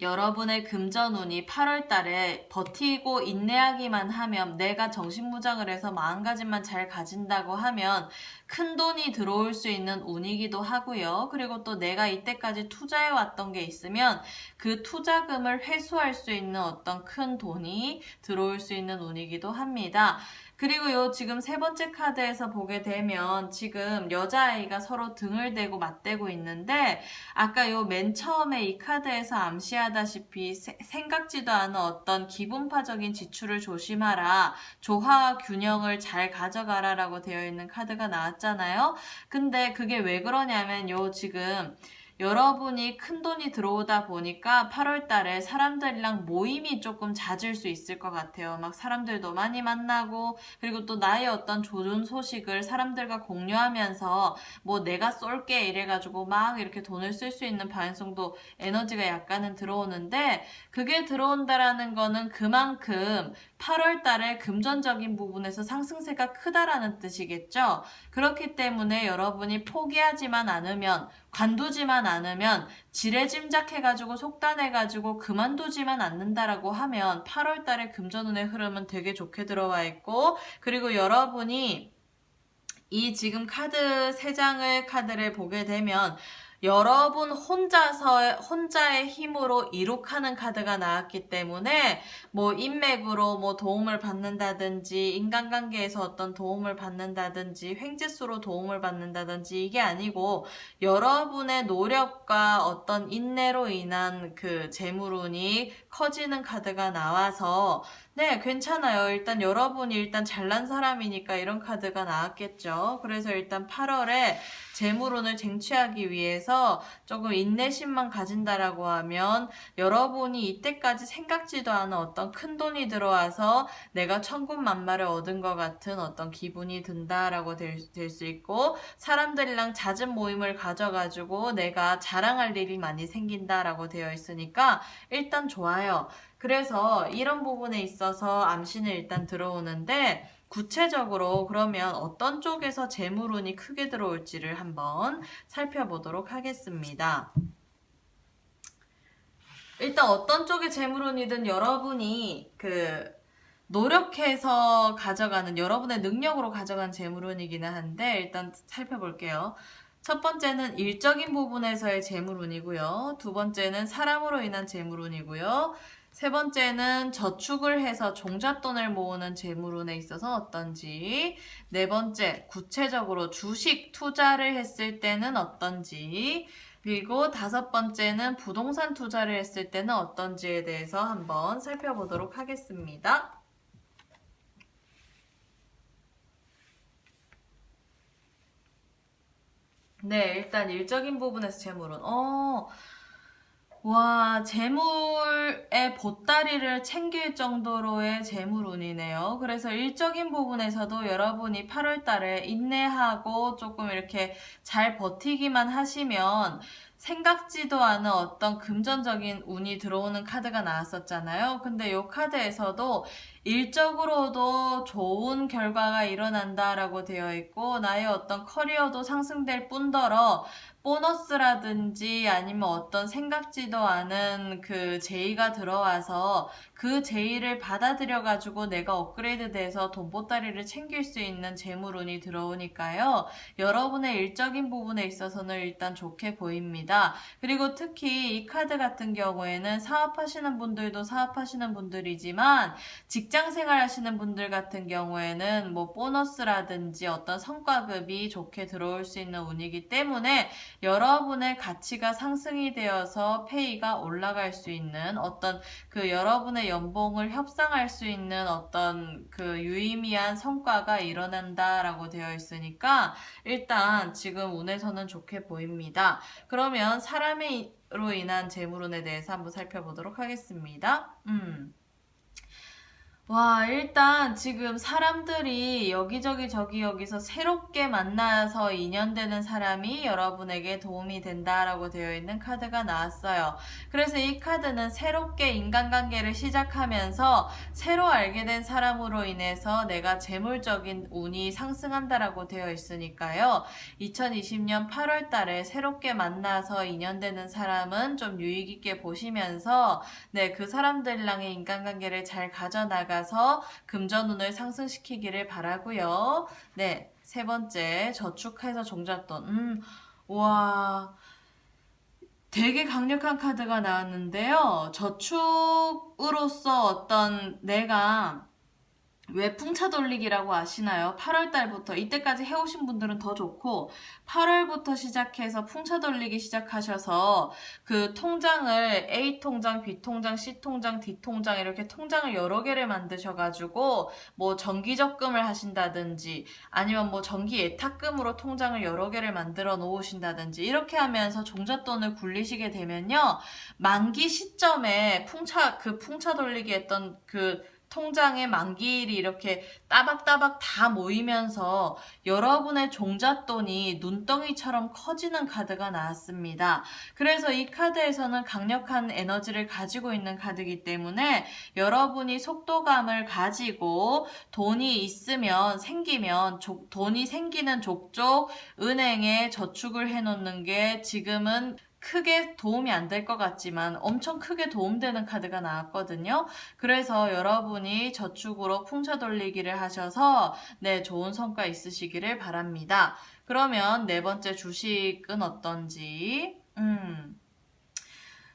여러분의 금전운이 8월 달에 버티고 인내하기만 하면 내가 정신무장을 해서 마음가짐만 잘 가진다고 하면 큰 돈이 들어올 수 있는 운이기도 하고요. 그리고 또 내가 이때까지 투자해 왔던 게 있으면 그 투자금을 회수할 수 있는 어떤 큰 돈이 들어올 수 있는 운이기도 합니다. 그리고 요 지금 세 번째 카드에서 보게 되면 지금 여자아이가 서로 등을 대고 맞대고 있는데 아까 요 맨 처음에 이 카드에서 암시하다시피 생각지도 않은 어떤 기분파적인 지출을 조심하라. 조화와 균형을 잘 가져가라 라고 되어 있는 카드가 나왔잖아요. 근데 그게 왜 그러냐면 요 지금 여러분이 큰돈이 들어오다 보니까 8월 달에 사람들이랑 모임이 조금 잦을 수 있을 것 같아요. 막 사람들도 많이 만나고 그리고 또 나의 어떤 좋은 소식을 사람들과 공유하면서 뭐 내가 쏠게 이래가지고 막 이렇게 돈을 쓸 수 있는 방향성도 에너지가 약간은 들어오는데 그게 들어온다라는 거는 그만큼 8월 달에 금전적인 부분에서 상승세가 크다라는 뜻이겠죠. 그렇기 때문에 여러분이 포기하지만 않으면 관두지만 않으면 지레짐작해가지고 속단해가지고 그만두지만 않는다라고 하면 8월 달에 금전운의 흐름은 되게 좋게 들어와 있고 그리고 여러분이 이 지금 카드 3장의 카드를 보게 되면 여러분 혼자의 힘으로 이룩하는 카드가 나왔기 때문에 뭐 인맥으로 뭐 도움을 받는다든지 인간관계에서 어떤 도움을 받는다든지 횡재수로 도움을 받는다든지 이게 아니고 여러분의 노력과 어떤 인내로 인한 그 재물운이 커지는 카드가 나와서 네, 괜찮아요. 일단 여러분이 일단 잘난 사람이니까 이런 카드가 나왔겠죠. 그래서 일단 8월에 재물운을 쟁취하기 위해서 조금 인내심만 가진다라고 하면 여러분이 이때까지 생각지도 않은 어떤 큰 돈이 들어와서 내가 천군만마를 얻은 것 같은 어떤 기분이 든다라고 될 수 있고 사람들이랑 잦은 모임을 가져가지고 내가 자랑할 일이 많이 생긴다라고 되어 있으니까 일단 좋아요. 그래서 이런 부분에 있어서 암신은 일단 들어오는데 구체적으로 그러면 어떤 쪽에서 재물운이 크게 들어올지를 한번 살펴보도록 하겠습니다. 일단 어떤 쪽의 재물운이든 여러분이 노력해서 가져가는 여러분의 능력으로 가져간 재물운이기는 한데 일단 살펴볼게요. 첫 번째는 일적인 부분에서의 재물운이고요. 두 번째는 사람으로 인한 재물운이고요. 세 번째는 저축을 해서 종잣돈을 모으는 재물운에 있어서 어떤지, 네 번째 구체적으로 주식 투자를 했을 때는 어떤지, 그리고 다섯 번째는 부동산 투자를 했을 때는 어떤지에 대해서 한번 살펴보도록 하겠습니다. 네, 일단 일적인 부분에서 재물은 와, 재물의 보따리를 챙길 정도로의 재물운이네요. 그래서 일적인 부분에서도 여러분이 8월 달에 인내하고 조금 이렇게 잘 버티기만 하시면 생각지도 않은 어떤 금전적인 운이 들어오는 카드가 나왔었잖아요. 근데 이 카드에서도 일적으로도 좋은 결과가 일어난다라고 되어 있고 나의 어떤 커리어도 상승될 뿐더러 보너스라든지 아니면 어떤 생각지도 않은 그 제의가 들어와서 그 제의를 받아들여 가지고 내가 업그레이드 돼서 돈보따리를 챙길 수 있는 재물운이 들어오니까요. 여러분의 일적인 부분에 있어서는 일단 좋게 보입니다. 그리고 특히 이 카드 같은 경우에는 사업하시는 분들도 사업하시는 분들이지만 직장 생활 하시는 분들 같은 경우에는 뭐 보너스라든지 어떤 성과급이 좋게 들어올 수 있는 운이기 때문에 여러분의 가치가 상승이 되어서 페이가 올라갈 수 있는 어떤 여러분의 연봉을 협상할 수 있는 어떤 유의미한 성과가 일어난다라고 되어 있으니까 일단 지금 운에서는 좋게 보입니다. 그러면 사람으로 인한 재물운에 대해서 한번 살펴보도록 하겠습니다. 와, 일단 지금 사람들이 여기저기 저기 여기서 새롭게 만나서 인연되는 사람이 여러분에게 도움이 된다라고 되어 있는 카드가 나왔어요. 그래서 이 카드는 새롭게 인간관계를 시작하면서 새로 알게 된 사람으로 인해서 내가 재물적인 운이 상승한다라고 되어 있으니까요. 2020년 8월 달에 새롭게 만나서 인연되는 사람은 좀 유익 있게 보시면서 네, 그 사람들랑의 인간관계를 잘 가져나가서 금전운을 상승시키기를 바라고요. 네, 세 번째 저축해서 종잣돈. 와, 되게 강력한 카드가 나왔는데요. 저축으로서 어떤 내가 왜 풍차 돌리기라고 아시나요? 8월 달부터 이때까지 해오신 분들은 더 좋고 8월부터 시작해서 풍차 돌리기 시작하셔서 그 통장을 A 통장, B 통장, C 통장, D 통장 이렇게 통장을 여러 개를 만드셔가지고 뭐 정기 적금을 하신다든지 아니면 뭐 정기 예탁금으로 통장을 여러 개를 만들어 놓으신다든지 이렇게 하면서 종잣돈을 굴리시게 되면요 만기 시점에 풍차 돌리기 했던 통장의 만기일이 이렇게 따박따박 다 모이면서 여러분의 종잣돈이 눈덩이처럼 커지는 카드가 나왔습니다. 그래서 이 카드에서는 강력한 에너지를 가지고 있는 카드이기 때문에 여러분이 속도감을 가지고 돈이 생기면 돈이 생기는 족족 은행에 저축을 해놓는 게 지금은 크게 도움이 안 될 것 같지만 엄청 크게 도움되는 카드가 나왔거든요. 그래서 여러분이 저축으로 풍차 돌리기를 하셔서 네, 좋은 성과 있으시기를 바랍니다. 그러면 네 번째 주식은 어떤지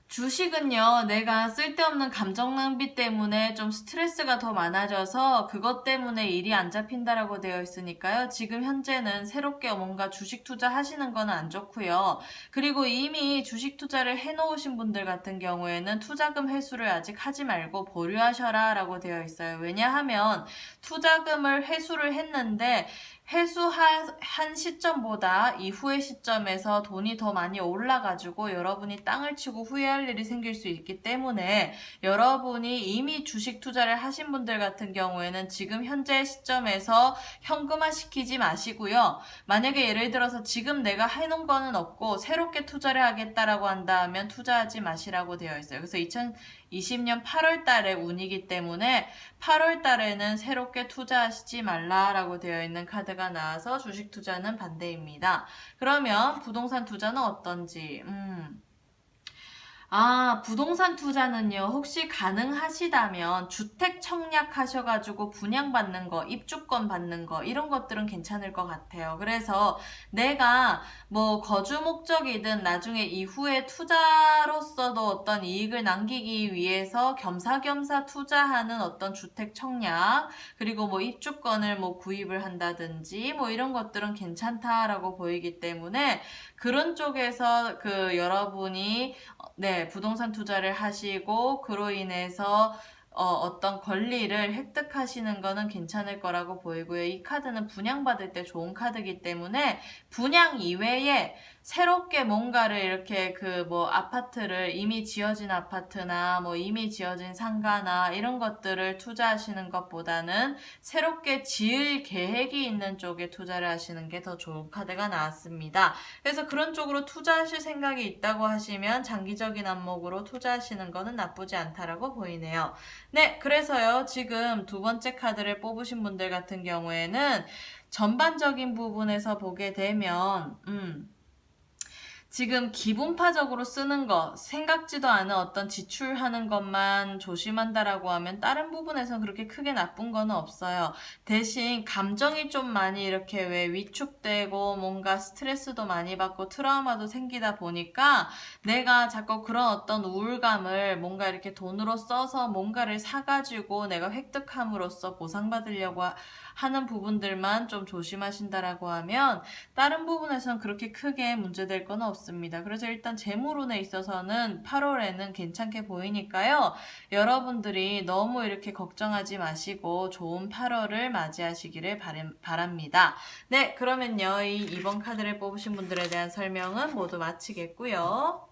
주식은요, 내가 쓸데없는 감정 낭비 때문에 좀 스트레스가 더 많아져서 그것 때문에 일이 안 잡힌다라고 되어 있으니까요. 지금 현재는 새롭게 뭔가 주식 투자 하시는 건 안 좋고요. 그리고 이미 주식 투자를 해놓으신 분들 같은 경우에는 투자금 회수를 아직 하지 말고 보류하셔라 라고 되어 있어요. 왜냐하면 투자금을 회수를 했는데 회수한 시점보다 이후의 시점에서 돈이 더 많이 올라가지고 여러분이 땅을 치고 후회할 일이 생길 수 있기 때문에 여러분이 이미 주식 투자를 하신 분들 같은 경우에는 지금 현재 시점에서 현금화 시키지 마시고요. 만약에 예를 들어서 지금 내가 해놓은 거는 없고 새롭게 투자를 하겠다라고 한다면 투자하지 마시라고 되어 있어요. 그래서 2020년 8월 달에 운이기 때문에 8월 달에는 새롭게 투자하시지 말라라고 되어 있는 카드가 나와서 주식 투자는 반대입니다. 그러면 부동산 투자는 어떤지? 아, 부동산 투자는요, 혹시 가능하시다면 주택 청약하셔가지고 분양받는 거, 입주권 받는 거, 이런 것들은 괜찮을 것 같아요. 그래서 내가 뭐 거주 목적이든 나중에 이후에 투자로서도 어떤 이익을 남기기 위해서 겸사겸사 투자하는 어떤 주택 청약, 그리고 뭐 입주권을 뭐 구입을 한다든지 뭐 이런 것들은 괜찮다라고 보이기 때문에 그런 쪽에서 그 여러분이 네, 부동산 투자를 하시고 그로 인해서 어떤 권리를 획득하시는 거는 괜찮을 거라고 보이고요. 이 카드는 분양받을 때 좋은 카드이기 때문에 분양 이외에 새롭게 뭔가를 이렇게 그 뭐 아파트를 이미 지어진 아파트나 뭐 이미 지어진 상가나 이런 것들을 투자하시는 것보다는 새롭게 지을 계획이 있는 쪽에 투자를 하시는 게 더 좋은 카드가 나왔습니다. 그래서 그런 쪽으로 투자하실 생각이 있다고 하시면 장기적인 안목으로 투자하시는 거는 나쁘지 않다라고 보이네요. 네, 그래서요, 지금 두 번째 카드를 뽑으신 분들 같은 경우에는 전반적인 부분에서 보게 되면, 지금 기분파적으로 쓰는 거, 생각지도 않은 어떤 지출하는 것만 조심한다라고 하면 다른 부분에서는 그렇게 크게 나쁜 거는 없어요. 대신 감정이 좀 많이 이렇게 왜 위축되고 뭔가 스트레스도 많이 받고 트라우마도 생기다 보니까 내가 자꾸 그런 어떤 우울감을 뭔가 이렇게 돈으로 써서 뭔가를 사가지고 내가 획득함으로써 보상받으려고 하는 부분들만 좀 조심하신다라고 하면 다른 부분에서는 그렇게 크게 문제될 건 없습니다. 그래서 일단 재물운에 있어서는 8월에는 괜찮게 보이니까요. 여러분들이 너무 이렇게 걱정하지 마시고 좋은 8월을 맞이하시기를 바랍니다. 네, 그러면요. 이 2번 카드를 뽑으신 분들에 대한 설명은 모두 마치겠고요.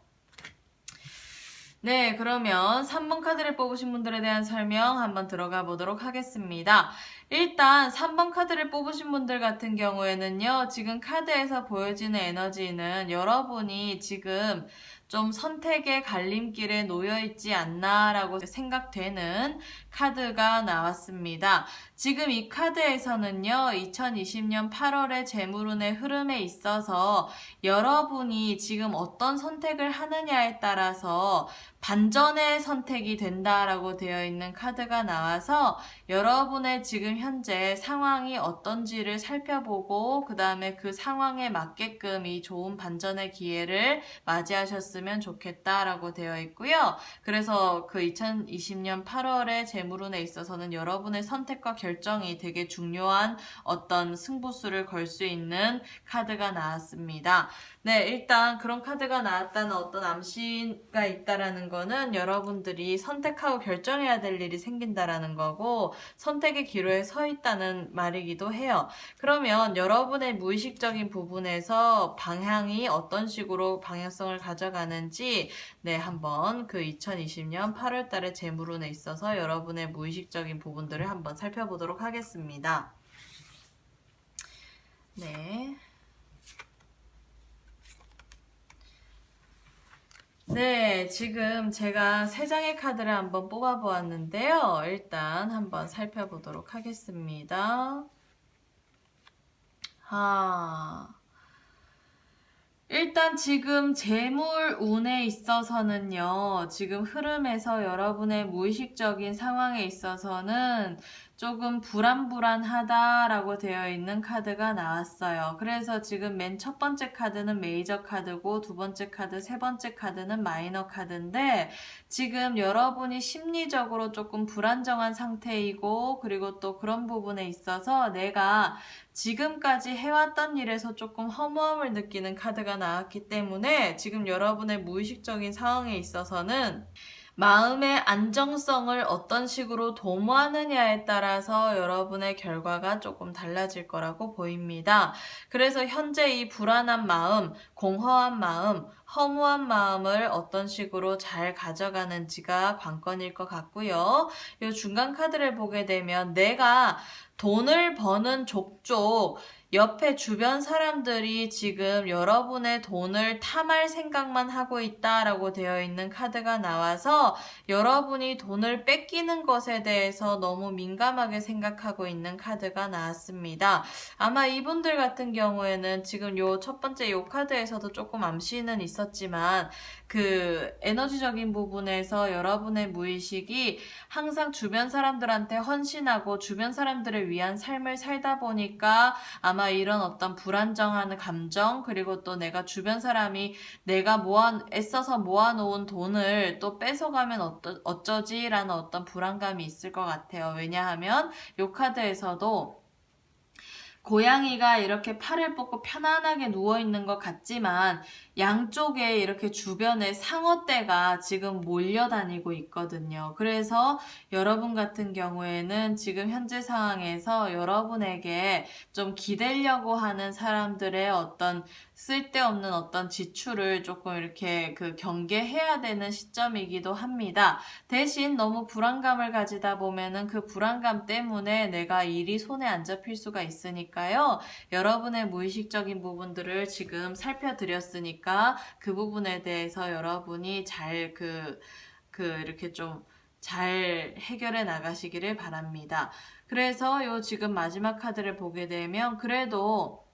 네, 그러면 3번 카드를 뽑으신 분들에 대한 설명 한번 들어가 보도록 하겠습니다. 일단 3번 카드를 뽑으신 분들 같은 경우에는요, 지금 카드에서 보여지는 에너지는 여러분이 지금 좀 선택의 갈림길에 놓여 있지 않나라고 생각되는 카드가 나왔습니다. 지금 이 카드에서는요, 2020년 8월의 재물운의 흐름에 있어서 여러분이 지금 어떤 선택을 하느냐에 따라서 반전의 선택이 된다라고 되어 있는 카드가 나와서 여러분의 지금 현재 상황이 어떤지를 살펴보고 그 다음에 그 상황에 맞게끔 이 좋은 반전의 기회를 맞이하셨으면 좋겠다라고 되어 있고요. 그래서 그 2020년 8월의 재물운에 있어서는 여러분의 선택과 결정이 되게 중요한 어떤 승부수를 걸 수 있는 카드가 나왔습니다. 네, 일단 그런 카드가 나왔다는 어떤 암시가 있다라는 거는 여러분들이 선택하고 결정해야 될 일이 생긴다라는 거고 선택의 기로에 서 있다는 말이기도 해요. 그러면 여러분의 무의식적인 부분에서 방향이 어떤 식으로 방향성을 가져가는지 네, 한번 그 2020년 8월 달의 재물운에 있어서 여러분의 무의식적인 부분들을 한번 살펴보도록 하겠습니다. 네. 네, 지금 제가 3장의 카드를 한번 뽑아보았는데요. 일단 한번 살펴보도록 하겠습니다. 일단 지금 재물운에 있어서는요, 지금 흐름에서 여러분의 무의식적인 상황에 있어서는 조금 불안불안하다라고 되어 있는 카드가 나왔어요. 그래서 지금 맨 첫 번째 카드는 메이저 카드고 두 번째 카드, 세 번째 카드는 마이너 카드인데 지금 여러분이 심리적으로 조금 불안정한 상태이고 그리고 또 그런 부분에 있어서 내가 지금까지 해왔던 일에서 조금 허무함을 느끼는 카드가 나왔기 때문에 지금 여러분의 무의식적인 상황에 있어서는 마음의 안정성을 어떤 식으로 도모하느냐에 따라서 여러분의 결과가 조금 달라질 거라고 보입니다. 그래서 현재 이 불안한 마음, 공허한 마음, 허무한 마음을 어떤 식으로 잘 가져가는지가 관건일 것 같고요. 이 중간 카드를 보게 되면 내가 돈을 버는 족족 옆에 주변 사람들이 지금 여러분의 돈을 탐할 생각만 하고 있다라고 되어 있는 카드가 나와서 여러분이 돈을 뺏기는 것에 대해서 너무 민감하게 생각하고 있는 카드가 나왔습니다. 아마 이분들 같은 경우에는 지금 요 첫 번째 요 카드에서도 조금 암시는 있었지만 그 에너지적인 부분에서 여러분의 무의식이 항상 주변 사람들한테 헌신하고 주변 사람들을 위한 삶을 살다 보니까 아마 이런 어떤 불안정한 감정, 그리고 또 내가 주변 사람이 내가 애써서 모아놓은 돈을 또 뺏어가면 어쩌지라는 어떤 불안감이 있을 것 같아요. 왜냐하면 이 카드에서도 고양이가 이렇게 팔을 뻗고 편안하게 누워있는 것 같지만 양쪽에 이렇게 주변에 상어떼가 지금 몰려다니고 있거든요. 그래서 여러분 같은 경우에는 지금 현재 상황에서 여러분에게 좀 기대려고 하는 사람들의 어떤 쓸데없는 어떤 지출을 조금 이렇게 경계해야 되는 시점이기도 합니다. 대신 너무 불안감을 가지다 보면은 그 불안감 때문에 내가 일이 손에 안 잡힐 수가 있으니까요. 여러분의 무의식적인 부분들을 지금 살펴드렸으니까 그 부분에 대해서 여러분이 잘 이렇게 좀 잘 해결해 나가시기를 바랍니다. 그래서 요 지금 마지막 카드를 보게 되면 그래도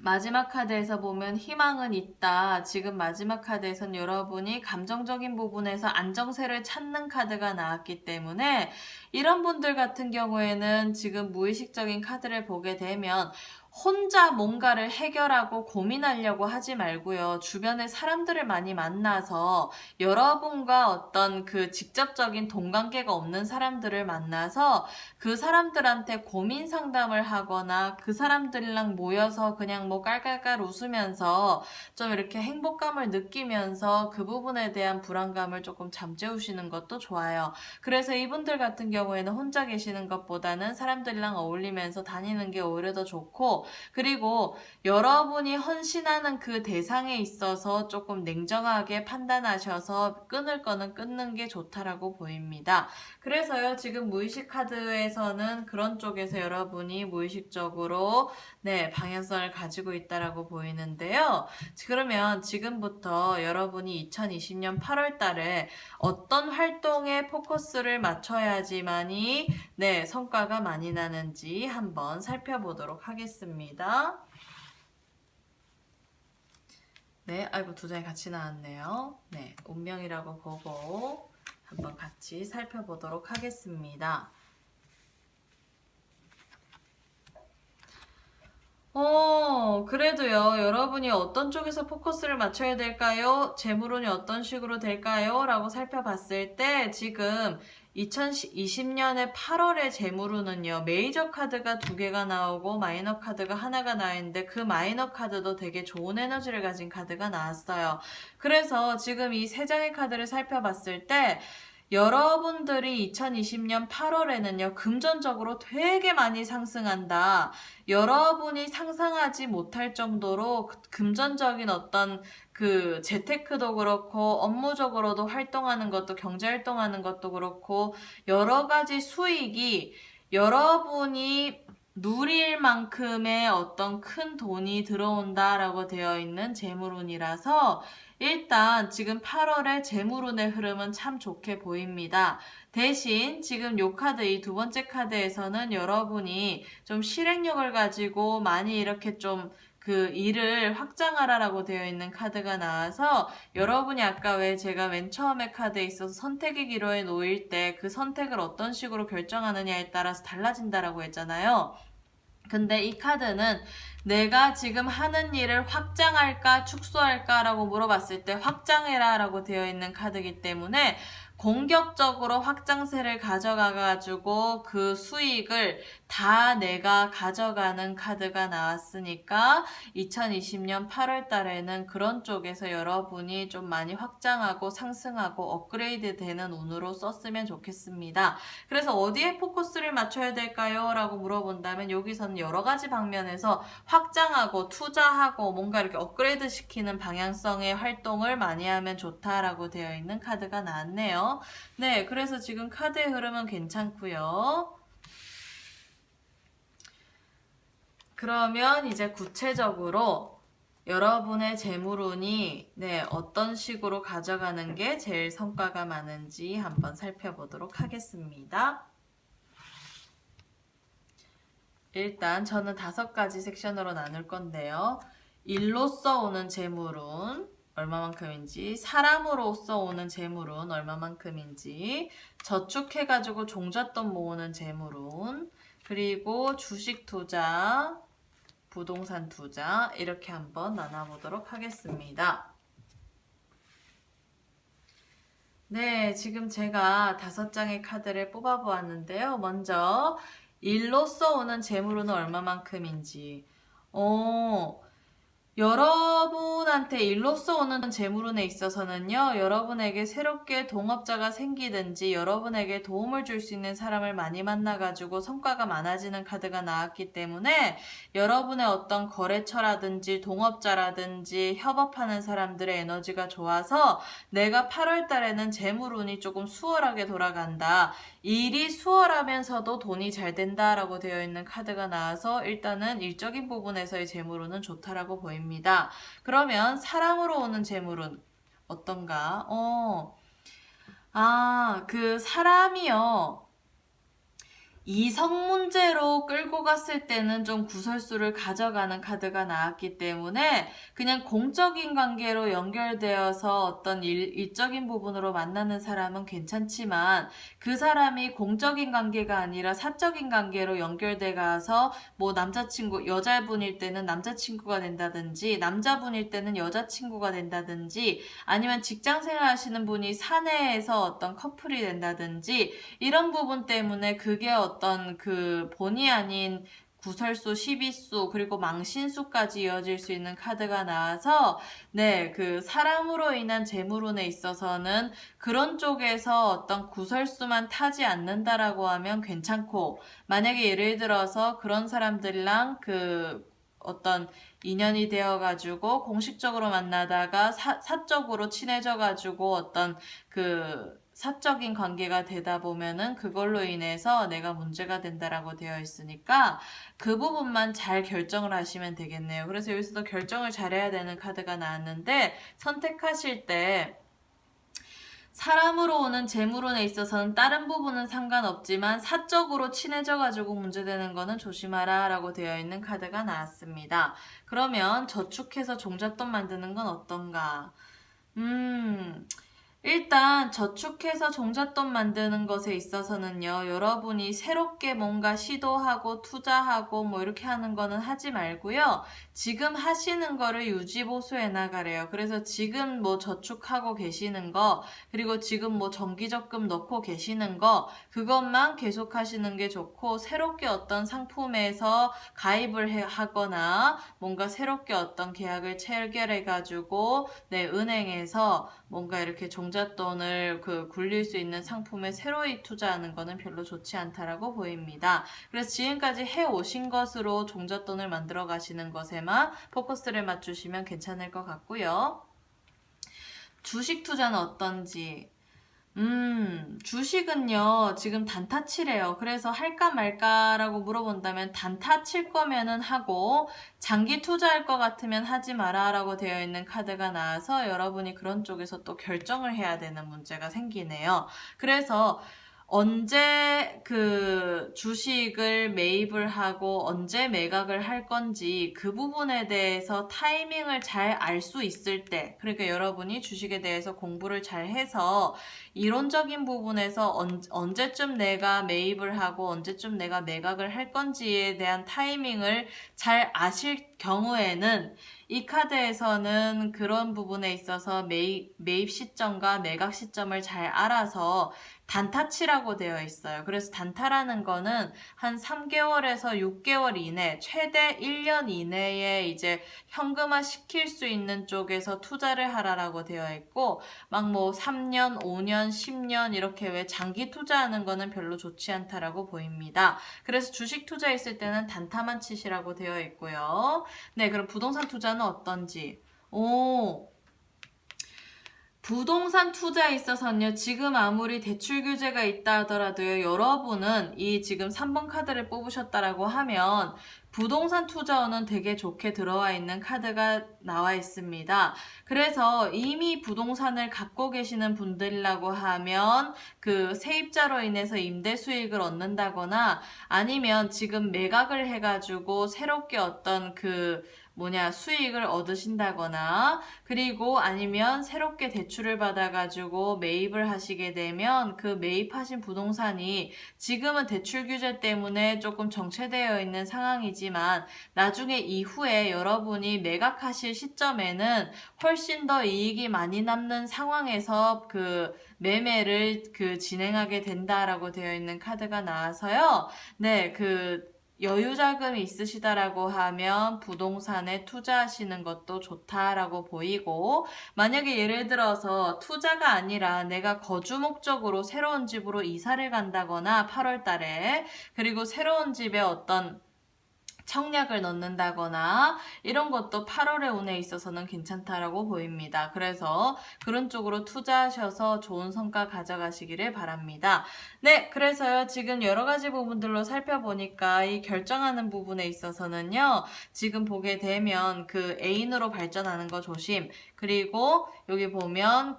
마지막 카드에서 보면 희망은 있다. 지금 마지막 카드에선 여러분이 감정적인 부분에서 안정세를 찾는 카드가 나왔기 때문에 이런 분들 같은 경우에는 지금 무의식적인 카드를 보게 되면 혼자 뭔가를 해결하고 고민하려고 하지 말고요. 주변에 사람들을 많이 만나서 여러분과 어떤 그 직접적인 동관계가 없는 사람들을 만나서 그 사람들한테 고민 상담을 하거나 그 사람들이랑 모여서 그냥 뭐 깔깔깔 웃으면서 좀 이렇게 행복감을 느끼면서 그 부분에 대한 불안감을 조금 잠재우시는 것도 좋아요. 그래서 이분들 같은 경우에는 혼자 계시는 것보다는 사람들이랑 어울리면서 다니는 게 오히려 더 좋고, 그리고 여러분이 헌신하는 그 대상에 있어서 조금 냉정하게 판단하셔서 끊을 거는 끊는 게 좋다라고 보입니다. 그래서요, 지금 무의식 카드에서는 그런 쪽에서 여러분이 무의식적으로 방향성을 가지고 있다라고 보이는데요. 그러면 지금부터 여러분이 2020년 8월 달에 어떤 활동에 포커스를 맞춰야지만이 성과가 많이 나는지 한번 살펴보도록 하겠습니다. 아이고 두 장이 같이 나왔네요. 운명이라고 보고 한번 같이 살펴보도록 하겠습니다. 그래도요, 여러분이 어떤 쪽에서 포커스를 맞춰야 될까요? 재물운이 어떤 식으로 될까요? 라고 살펴봤을 때, 지금 2020년의 8월의 재물운은요, 메이저 카드가 2개가 나오고 마이너 카드가 하나가 나있는데 그 마이너 카드도 되게 좋은 에너지를 가진 카드가 나왔어요. 그래서 지금 이 3장의 카드를 살펴봤을 때, 여러분들이 2020년 8월에는요, 금전적으로 되게 많이 상승한다. 여러분이 상상하지 못할 정도로 금전적인 어떤 그 재테크도 그렇고 업무적으로도 활동하는 것도 경제 활동하는 것도 그렇고 여러 가지 수익이 여러분이 누릴 만큼의 어떤 큰 돈이 들어온다라고 되어 있는 재물운이라서 일단 지금 8월에 재물운의 흐름은 참 좋게 보입니다. 대신 지금 요 카드, 이 두 번째 카드에서는 여러분이 좀 실행력을 가지고 많이 이렇게 좀 그 일을 확장하라라고 되어 있는 카드가 나와서 여러분이 아까 왜 제가 맨 처음에 카드에 있어서 선택의 기로에 놓일 때 그 선택을 어떤 식으로 결정하느냐에 따라서 달라진다라고 했잖아요. 근데 이 카드는 내가 지금 하는 일을 확장할까 축소할까 라고 물어봤을 때 확장해라 라고 되어 있는 카드이기 때문에 공격적으로 확장세를 가져가가지고 그 수익을 다 내가 가져가는 카드가 나왔으니까 2020년 8월 달에는 그런 쪽에서 여러분이 좀 많이 확장하고 상승하고 업그레이드 되는 운으로 썼으면 좋겠습니다. 그래서 어디에 포커스를 맞춰야 될까요? 라고 물어본다면 여기서는 여러 가지 방면에서 확장하고 투자하고 뭔가 이렇게 업그레이드 시키는 방향성의 활동을 많이 하면 좋다라고 되어 있는 카드가 나왔네요. 그래서 지금 카드의 흐름은 괜찮고요. 그러면 이제 구체적으로 여러분의 재물운이 어떤 식으로 가져가는 게 제일 성과가 많은지 한번 살펴보도록 하겠습니다. 일단 저는 5가지 섹션으로 나눌 건데요. 일로써 오는 재물운 얼마만큼인지, 사람으로써 오는 재물운 얼마만큼인지, 저축해가지고 종잣돈 모으는 재물운, 그리고 주식 투자, 부동산 투자 이렇게 한번 나눠보도록 하겠습니다. 네, 지금 제가 5장의 카드를 뽑아보았는데요. 먼저 일로써 오는 재물은 얼마만큼인지. 여러분한테 일로써 오는 재물운에 있어서는요, 여러분에게 새롭게 동업자가 생기든지 여러분에게 도움을 줄 수 있는 사람을 많이 만나가지고 성과가 많아지는 카드가 나왔기 때문에 여러분의 어떤 거래처라든지 동업자라든지 협업하는 사람들의 에너지가 좋아서 내가 8월 달에는 재물운이 조금 수월하게 돌아간다. 일이 수월하면서도 돈이 잘 된다라고 되어 있는 카드가 나와서 일단은 일적인 부분에서의 재물운은 좋다라고 보입니다. 그러면 사람으로 오는 재물운 어떤가? 그 사람이요. 이성 문제로 끌고 갔을 때는 좀 구설수를 가져가는 카드가 나왔기 때문에 그냥 공적인 관계로 연결되어서 어떤 일적인 부분으로 만나는 사람은 괜찮지만 그 사람이 공적인 관계가 아니라 사적인 관계로 연결돼 가서 뭐 남자친구, 여자분일 때는 남자친구가 된다든지 남자분일 때는 여자친구가 된다든지 아니면 직장생활 하시는 분이 사내에서 어떤 커플이 된다든지 이런 부분 때문에 그게 어떤 그 본의 아닌 구설수, 시비수, 그리고 망신수까지 이어질 수 있는 카드가 나와서 그 사람으로 인한 재물운에 있어서는 그런 쪽에서 어떤 구설수만 타지 않는다라고 하면 괜찮고 만약에 예를 들어서 그런 사람들이랑 그 어떤 인연이 되어가지고 공식적으로 만나다가 사적으로 친해져가지고 어떤 그 사적인 관계가 되다 보면은 그걸로 인해서 내가 문제가 된다라고 되어 있으니까 그 부분만 잘 결정을 하시면 되겠네요. 그래서 여기서도 결정을 잘해야 되는 카드가 나왔는데 선택하실 때 사람으로 오는 재물운에 있어서는 다른 부분은 상관없지만 사적으로 친해져가지고 문제되는 거는 조심하라 라고 되어 있는 카드가 나왔습니다. 그러면 저축해서 종잣돈 만드는 건 어떤가? 일단 저축해서 종잣돈 만드는 것에 있어서는요, 여러분이 새롭게 뭔가 시도하고 투자하고 뭐 이렇게 하는 거는 하지 말고요. 지금 하시는 거를 유지보수해 나가래요. 그래서 지금 뭐 저축하고 계시는 거, 그리고 지금 뭐 정기적금 넣고 계시는 거, 그것만 계속 하시는 게 좋고, 새롭게 어떤 상품에서 가입을 하거나, 뭔가 새롭게 어떤 계약을 체결해가지고, 은행에서 뭔가 이렇게 종잣돈을 굴릴 수 있는 상품에 새로이 투자하는 거는 별로 좋지 않다라고 보입니다. 그래서 지금까지 해오신 것으로 종잣돈을 만들어 가시는 것에만 포커스를 맞추시면 괜찮을 것 같고요. 주식 투자는 어떤지. 주식은요, 지금 단타 치래요. 그래서 할까 말까라고 물어본다면 단타 칠 거면은 하고, 장기 투자할 것 같으면 하지 마라 라고 되어 있는 카드가 나와서 여러분이 그런 쪽에서 또 결정을 해야 되는 문제가 생기네요. 그래서 언제 그 주식을 매입을 하고 언제 매각을 할 건지 그 부분에 대해서 타이밍을 잘 알 수 있을 때, 그러니까 여러분이 주식에 대해서 공부를 잘 해서 이론적인 부분에서 언제쯤 내가 매입을 하고 언제쯤 내가 매각을 할 건지에 대한 타이밍을 잘 아실 경우에는 이 카드에서는 그런 부분에 있어서 매입 시점과 매각 시점을 잘 알아서 단타치라고 되어 있어요. 그래서 단타라는 거는 한 3개월에서 6개월 이내, 최대 1년 이내에 이제 현금화 시킬 수 있는 쪽에서 투자를 하라라고 되어 있고, 막 뭐 3년, 5년, 10년 이렇게 왜 장기 투자하는 거는 별로 좋지 않다라고 보입니다. 그래서 주식 투자했을 때는 단타만 치시라고 되어 있고요. 네, 그럼 부동산 투자는 어떤지. 부동산 투자에 있어서는요, 지금 아무리 대출 규제가 있다 하더라도요, 여러분은 이 지금 3번 카드를 뽑으셨다라고 하면 부동산 투자운은 되게 좋게 들어와 있는 카드가 나와 있습니다. 그래서 이미 부동산을 갖고 계시는 분들이라고 하면 그 세입자로 인해서 임대 수익을 얻는다거나 아니면 지금 매각을 해가지고 새롭게 어떤 수익을 얻으신다거나 그리고 아니면 새롭게 대출을 받아가지고 매입을 하시게 되면 그 매입하신 부동산이 지금은 대출 규제 때문에 조금 정체되어 있는 상황이지만 나중에 이후에 여러분이 매각하실 시점에는 훨씬 더 이익이 많이 남는 상황에서 매매를 진행하게 된다라고 되어 있는 카드가 나와서요. 네, 여유 자금이 있으시다라고 하면 부동산에 투자하시는 것도 좋다라고 보이고, 만약에 예를 들어서 투자가 아니라 내가 거주 목적으로 새로운 집으로 이사를 간다거나 8월 달에, 그리고 새로운 집에 어떤 청약을 넣는다거나 이런 것도 8월의 운에 있어서는 괜찮다라고 보입니다. 그래서 그런 쪽으로 투자하셔서 좋은 성과 가져가시기를 바랍니다. 네, 그래서요, 지금 여러 가지 부분들로 살펴보니까 이 결정하는 부분에 있어서는요, 지금 보게 되면 애인으로 발전하는 거 조심, 그리고 여기 보면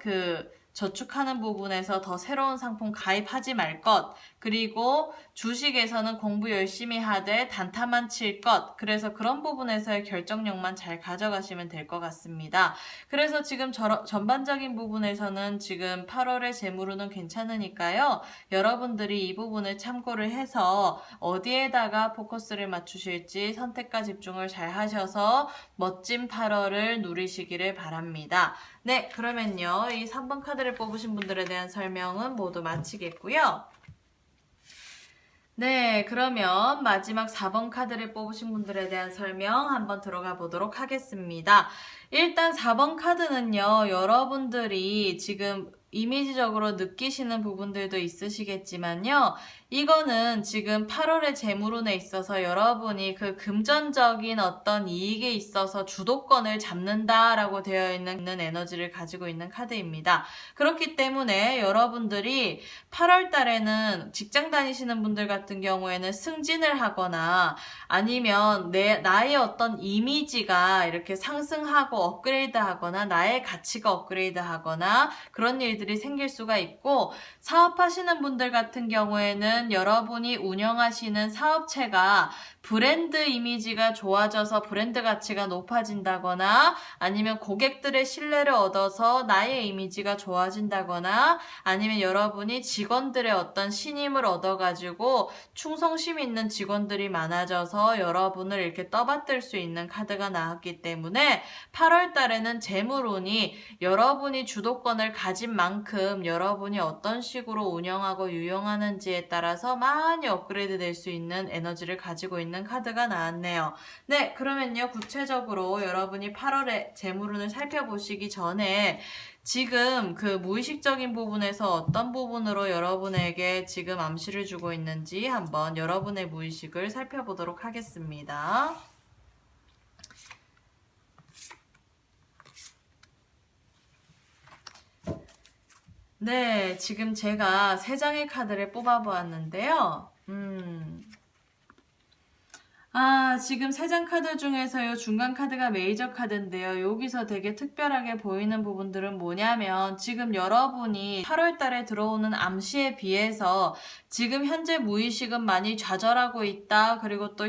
저축하는 부분에서 더 새로운 상품 가입하지 말 것, 그리고 주식에서는 공부 열심히 하되 단타만 칠 것, 그래서 그런 부분에서의 결정력만 잘 가져가시면 될 것 같습니다. 그래서 지금 전반적인 부분에서는 지금 8월의 재물운은 괜찮으니까요. 여러분들이 이 부분을 참고를 해서 어디에다가 포커스를 맞추실지 선택과 집중을 잘 하셔서 멋진 8월을 누리시기를 바랍니다. 네, 그러면요, 이 3번 카드를 뽑으신 분들에 대한 설명은 모두 마치겠고요. 네, 그러면 마지막 4번 카드를 뽑으신 분들에 대한 설명 한번 들어가 보도록 하겠습니다. 일단 4번 카드는요, 여러분들이 지금 이미지적으로 느끼시는 부분들도 있으시겠지만요, 이거는 지금 8월의 재물운에 있어서 여러분이 금전적인 어떤 이익에 있어서 주도권을 잡는다라고 되어 있는 에너지를 가지고 있는 카드입니다. 그렇기 때문에 여러분들이 8월 달에는 직장 다니시는 분들 같은 경우에는 승진을 하거나 아니면 나의 어떤 이미지가 이렇게 상승하고 업그레이드 하거나 나의 가치가 업그레이드 하거나 그런 일들이 생길 수가 있고, 사업하시는 분들 같은 경우에는 여러분이 운영하시는 사업체가 브랜드 이미지가 좋아져서 브랜드 가치가 높아진다거나 아니면 고객들의 신뢰를 얻어서 나의 이미지가 좋아진다거나 아니면 여러분이 직원들의 어떤 신임을 얻어가지고 충성심 있는 직원들이 많아져서 여러분을 이렇게 떠받들 수 있는 카드가 나왔기 때문에 8월 달에는 재물운이 여러분이 주도권을 가진 만큼 여러분이 어떤 식으로 운영하고 유용하는지에 따라서 많이 업그레이드 될 수 있는 에너지를 가지고 있는 카드가 나왔네요. 네, 그러면요, 구체적으로 여러분이 8월에 재물운을 살펴보시기 전에 지금 무의식적인 부분에서 어떤 부분으로 여러분에게 지금 암시를 주고 있는지 한번 여러분의 무의식을 살펴보도록 하겠습니다. 네, 지금 제가 3장의 카드를 뽑아보았는데요. 지금 3장 카드 중에서요, 중간 카드가 메이저 카드인데요. 여기서 되게 특별하게 보이는 부분들은 뭐냐면, 지금 여러분이 8월 달에 들어오는 암시에 비해서 지금 현재 무의식은 많이 좌절하고 있다. 그리고 또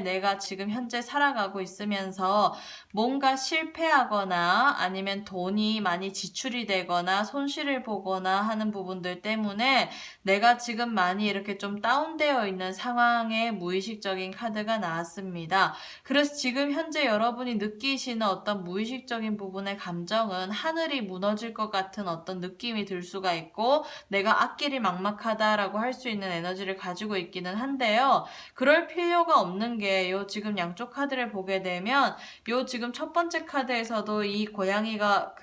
내가 지금 현재 살아가고 있으면서 뭔가 실패하거나 아니면 돈이 많이 지출이 되거나 손실을 보거나 하는 부분들 때문에 내가 지금 많이 이렇게 좀 다운되어 있는 상황의 무의식적인 카드가 나왔습니다. 그래서 지금 현재 여러분이 느끼시는 어떤 무의식적인 부분의 감정은 하늘이 무너질 것 같은 어떤 느낌이 들 수가 있고 내가 앞길이 막막하다라고 할 수 있는 에너지를 가지고 있기는 한데요. 그럴 필요가 없는 게 지금 양쪽 카드를 보게 되면 지금 첫 번째 카드에서도 이 고양이가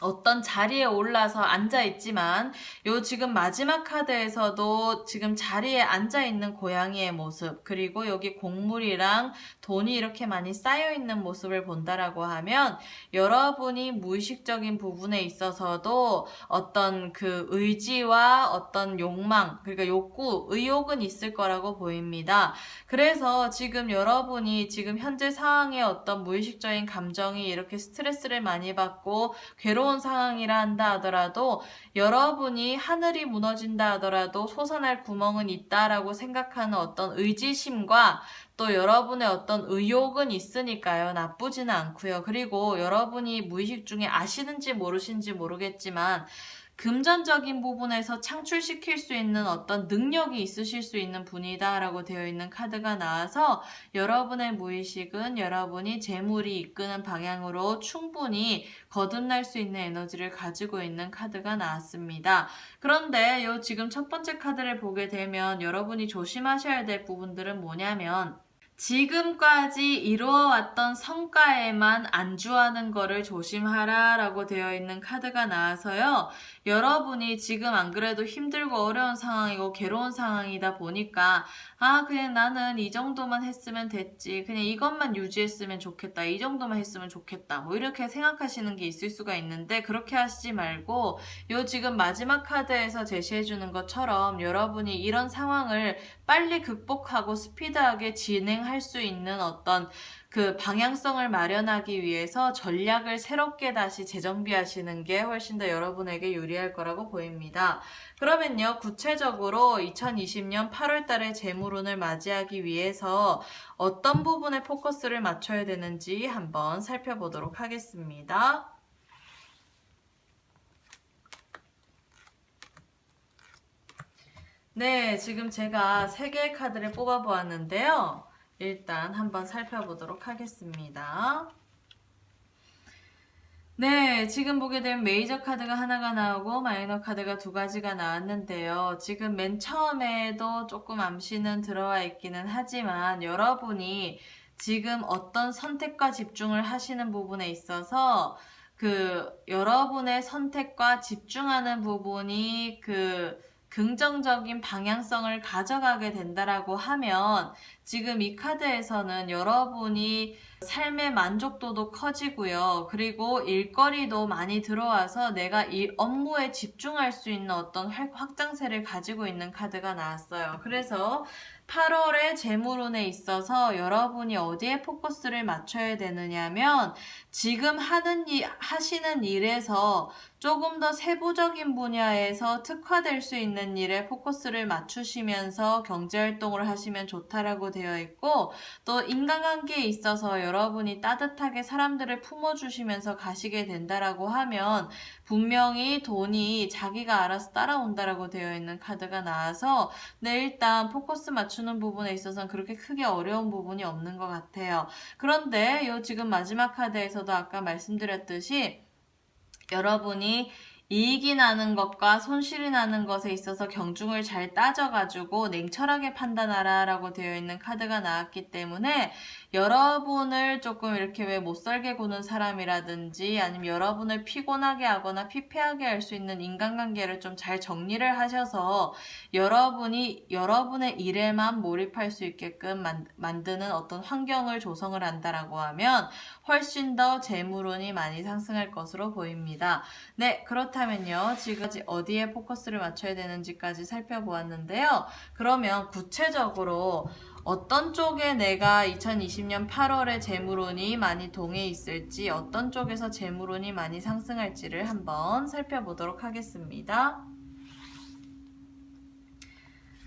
어떤 자리에 올라서 앉아 있지만 요 지금 마지막 카드에서도 지금 자리에 앉아 있는 고양이의 모습, 그리고 여기 곡물이랑 돈이 이렇게 많이 쌓여 있는 모습을 본다라고 하면 여러분이 무의식적인 부분에 있어서도 어떤 그 의지와 어떤 욕망, 그러니까 욕구, 의욕은 있을 거라고 보입니다. 그래서 지금 여러분이 지금 현재 상황의 어떤 무의식적인 감정이 이렇게 스트레스를 많이 받고 괴로운 상황이라 한다 하더라도, 여러분이 하늘이 무너진다 하더라도 솟아날 구멍은 있다라고 생각하는 어떤 의지심과 또 여러분의 어떤 의욕은 있으니까요. 나쁘지는 않고요. 그리고 여러분이 무의식 중에 아시는지 모르신지 모르겠지만 금전적인 부분에서 창출시킬 수 있는 어떤 능력이 있으실 수 있는 분이다 라고 되어 있는 카드가 나와서 여러분의 무의식은 여러분이 재물이 이끄는 방향으로 충분히 거듭날 수 있는 에너지를 가지고 있는 카드가 나왔습니다. 그런데 요 지금 첫 번째 카드를 보게 되면 여러분이 조심하셔야 될 부분들은 뭐냐면, 지금까지 이루어왔던 성과에만 안주하는 거를 조심하라 라고 되어 있는 카드가 나와서요. 여러분이 지금 안 그래도 힘들고 어려운 상황이고 괴로운 상황이다 보니까 그냥 나는 이 정도만 했으면 됐지, 그냥 이것만 유지했으면 좋겠다, 이 정도만 했으면 좋겠다, 뭐 이렇게 생각하시는 게 있을 수가 있는데, 그렇게 하시지 말고 요 지금 마지막 카드에서 제시해주는 것처럼 여러분이 이런 상황을 빨리 극복하고 스피드하게 진행할 수 있는 어떤 그 방향성을 마련하기 위해서 전략을 새롭게 다시 재정비하시는 게 훨씬 더 여러분에게 유리할 거라고 보입니다. 그러면요, 구체적으로 2020년 8월 달에 재물운을 맞이하기 위해서 어떤 부분에 포커스를 맞춰야 되는지 한번 살펴보도록 하겠습니다. 네, 지금 제가 3개의 카드를 뽑아 보았는데요. 일단 한번 살펴보도록 하겠습니다. 네, 지금 보게 되면 메이저 카드가 하나가 나오고 마이너 카드가 2가지가 나왔는데요. 지금 맨 처음에도 조금 암시는 들어와 있기는 하지만 여러분이 지금 어떤 선택과 집중을 하시는 부분에 있어서 그 여러분의 선택과 집중하는 부분이 그 긍정적인 방향성을 가져가게 된다라고 하면, 지금 이 카드에서는 여러분이 삶의 만족도도 커지고요. 그리고 일거리도 많이 들어와서 내가 이 업무에 집중할 수 있는 어떤 확장세를 가지고 있는 카드가 나왔어요. 그래서 8월의 재물운에 있어서 여러분이 어디에 포커스를 맞춰야 되느냐면, 지금 하시는 일에서 조금 더 세부적인 분야에서 특화될 수 있는 일에 포커스를 맞추시면서 경제활동을 하시면 좋다라고 되어 있고, 또 인간관계에 있어서 여러분이 따뜻하게 사람들을 품어주시면서 가시게 된다라고 하면 분명히 돈이 자기가 알아서 따라온다라고 되어 있는 카드가 나와서, 네, 일단 포커스 맞추는 부분에 있어서는 그렇게 크게 어려운 부분이 없는 것 같아요. 그런데 요 지금 마지막 카드에서도 아까 말씀드렸듯이 여러분이 이익이 나는 것과 손실이 나는 것에 있어서 경중을 잘 따져가지고 냉철하게 판단하라 라고 되어 있는 카드가 나왔기 때문에, 여러분을 조금 이렇게 왜 못살게 구는 사람이라든지 아니면 여러분을 피곤하게 하거나 피폐하게 할 수 있는 인간관계를 좀 잘 정리를 하셔서 여러분이 여러분의 일에만 몰입할 수 있게끔 만드는 어떤 환경을 조성을 한다라고 하면 훨씬 더 재물운이 많이 상승할 것으로 보입니다. 네, 그렇다면요, 지금 어디에 포커스를 맞춰야 되는지까지 살펴보았는데요. 그러면 구체적으로 어떤 쪽에 내가 2020년 8월에 재물운이 많이 동해 있을지, 어떤 쪽에서 재물운이 많이 상승할지를 한번 살펴보도록 하겠습니다.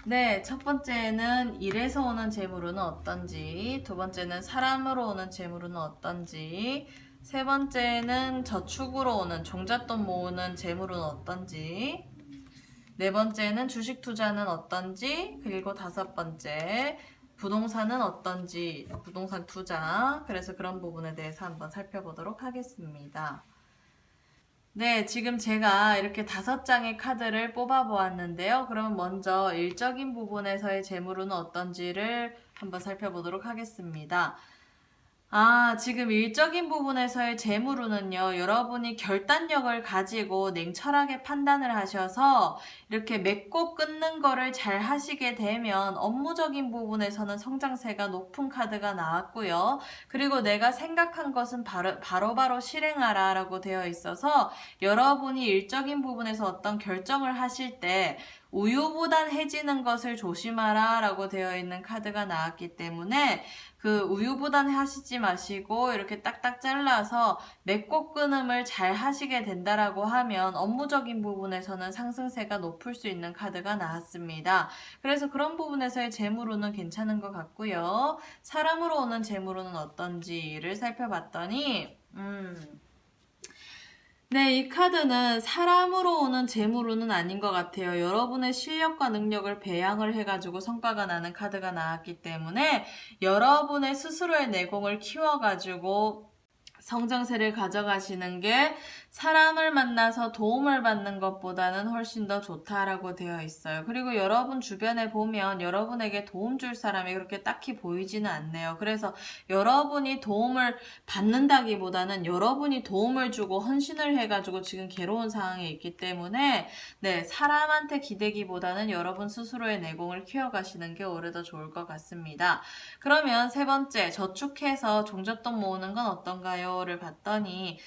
네, 첫 번째는 일에서 오는 재물운은 어떤지, 두 번째는 사람으로 오는 재물운은 어떤지, 세 번째는 저축으로 오는 종잣돈 모으는 재물운은 어떤지, 네 번째는 주식 투자는 어떤지, 그리고 다섯 번째 부동산은 어떤지, 부동산 투자. 그래서 그런 부분에 대해서 한번 살펴보도록 하겠습니다. 네, 지금 제가 이렇게 5장의 카드를 뽑아 보았는데요. 그럼 먼저 일적인 부분에서의 재물운은 어떤지를 한번 살펴보도록 하겠습니다. 지금 일적인 부분에서의 재물운은요, 여러분이 결단력을 가지고 냉철하게 판단을 하셔서 이렇게 맺고 끊는 거를 잘 하시게 되면 업무적인 부분에서는 성장세가 높은 카드가 나왔고요. 그리고 내가 생각한 것은 바로바로 실행하라 라고 되어 있어서 여러분이 일적인 부분에서 어떤 결정을 하실 때 우유부단해지는 것을 조심하라 라고 되어 있는 카드가 나왔기 때문에 그 우유부단 하시지 마시고 이렇게 딱딱 잘라서 맺고 끊음을 잘 하시게 된다라고 하면 업무적인 부분에서는 상승세가 높을 수 있는 카드가 나왔습니다. 그래서 그런 부분에서의 재물운은 괜찮은 것 같고요. 사람으로 오는 재물운은 어떤지를 살펴봤더니 네, 이 카드는 사람으로 오는 재물운은 아닌 것 같아요. 여러분의 실력과 능력을 배양을 해가지고 성과가 나는 카드가 나왔기 때문에 여러분의 스스로의 내공을 키워가지고 성장세를 가져가시는 게 사람을 만나서 도움을 받는 것보다는 훨씬 더 좋다라고 되어 있어요. 그리고 여러분 주변에 보면 여러분에게 도움 줄 사람이 그렇게 딱히 보이지는 않네요. 그래서 여러분이 도움을 받는다기보다는 여러분이 도움을 주고 헌신을 해가지고 지금 괴로운 상황에 있기 때문에 네, 사람한테 기대기보다는 여러분 스스로의 내공을 키워가시는 게 오히려 더 좋을 것 같습니다. 그러면 세 번째, 저축해서 종잣돈 모으는 건 어떤가요? 를 봤더니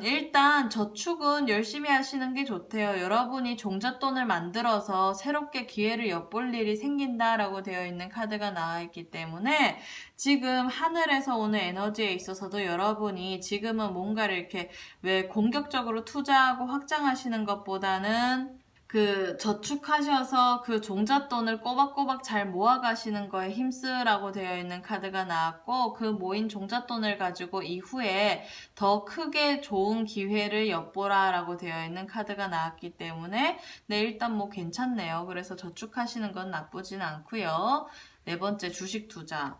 일단 저축은 열심히 하시는 게 좋대요. 여러분이 종잣돈을 만들어서 새롭게 기회를 엿볼 일이 생긴다라고 되어 있는 카드가 나와 있기 때문에 지금 하늘에서 오는 에너지에 있어서도 여러분이 지금은 뭔가를 이렇게 왜 공격적으로 투자하고 확장하시는 것보다는 그 저축하셔서 그 종잣돈을 꼬박꼬박 잘 모아가시는 거에 힘쓰라고 되어 있는 카드가 나왔고 그 모인 종잣돈을 가지고 이후에 더 크게 좋은 기회를 엿보라 라고 되어 있는 카드가 나왔기 때문에 네, 일단 뭐 괜찮네요. 그래서 저축하시는 건 나쁘진 않고요. 네 번째, 주식 투자.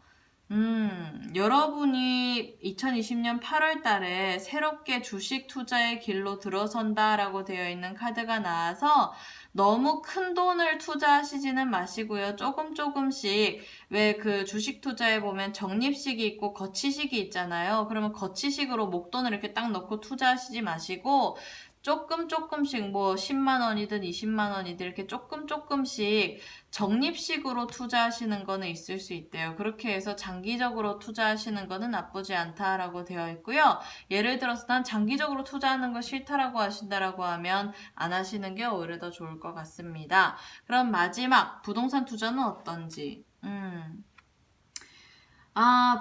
여러분이 2020년 8월 달에 새롭게 주식 투자의 길로 들어선다라고 되어 있는 카드가 나와서 너무 큰 돈을 투자하시지는 마시고요. 조금씩 왜 그 주식 투자에 보면 적립식이 있고 거치식이 있잖아요. 그러면 거치식으로 목돈을 이렇게 딱 넣고 투자하시지 마시고 조금씩 뭐 10만 원이든 20만 원이든 이렇게 조금씩 적립식으로 투자하시는 거는 있을 수 있대요. 그렇게 해서 장기적으로 투자하시는 거는 나쁘지 않다라고 되어 있고요. 예를 들어서 난 장기적으로 투자하는 거 싫다라고 하신다라고 하면 안 하시는 게 오히려 더 좋을 것 같습니다. 그럼 마지막 부동산 투자는 어떤지.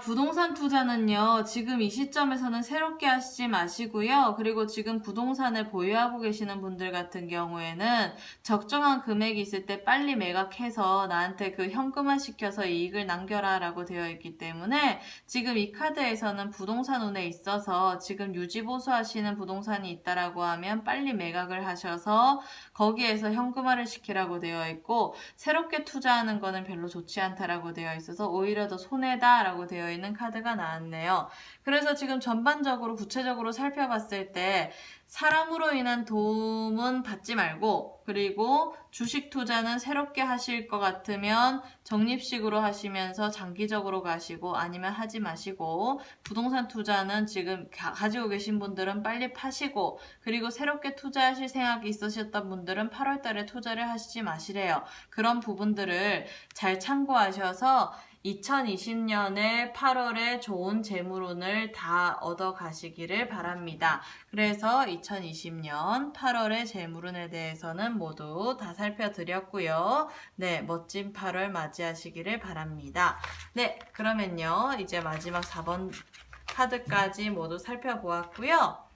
부동산 투자는요, 지금 이 시점에서는 새롭게 하시지 마시고요. 그리고 지금 부동산을 보유하고 계시는 분들 같은 경우에는 적정한 금액이 있을 때 빨리 매각해서 나한테 그 현금화 시켜서 이익을 남겨라 라고 되어 있기 때문에 지금 이 카드에서는 부동산 운에 있어서 지금 유지보수 하시는 부동산이 있다라고 하면 빨리 매각을 하셔서 거기에서 현금화를 시키라고 되어 있고 새롭게 투자하는 거는 별로 좋지 않다라고 되어 있어서 오히려 더 손해다 라고 되어 있는 카드가 나왔네요. 그래서 지금 전반적으로 구체적으로 살펴봤을 때 사람으로 인한 도움은 받지 말고 그리고 주식 투자는 새롭게 하실 것 같으면 적립식으로 하시면서 장기적으로 가시고 아니면 하지 마시고 부동산 투자는 지금 가지고 계신 분들은 빨리 파시고 그리고 새롭게 투자하실 생각이 있으셨던 분들은 8월 달에 투자를 하시지 마시래요. 그런 부분들을 잘 참고하셔서 2020년에 8월에 좋은 재물운을 다 얻어 가시기를 바랍니다. 그래서 2020년 8월의 재물운에 대해서는 모두 다 살펴드렸고요. 네, 멋진 8월 맞이하시기를 바랍니다. 네, 그러면요. 이제 마지막 4번 카드까지 모두 살펴보았고요.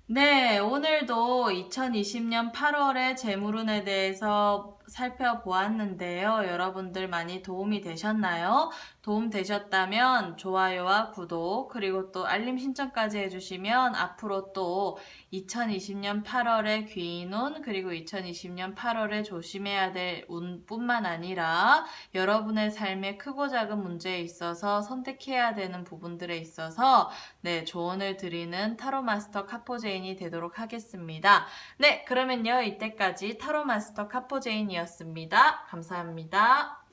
네, 오늘도 2020년 8월의 재물운에 대해서 살펴보았는데요. 여러분들 많이 도움이 되셨나요? 도움 되셨다면 좋아요와 구독 그리고 또 알림 신청까지 해주시면 앞으로 또 2020년 8월의 귀인운 그리고 2020년 8월에 조심해야 될 운뿐만 아니라 여러분의 삶에 크고 작은 문제에 있어서 선택해야 되는 부분들에 있어서 네, 조언을 드리는 타로마스터 카포제인이 되도록 하겠습니다. 네, 그러면요. 이때까지 타로마스터 카포제인이었습니다. 감사합니다.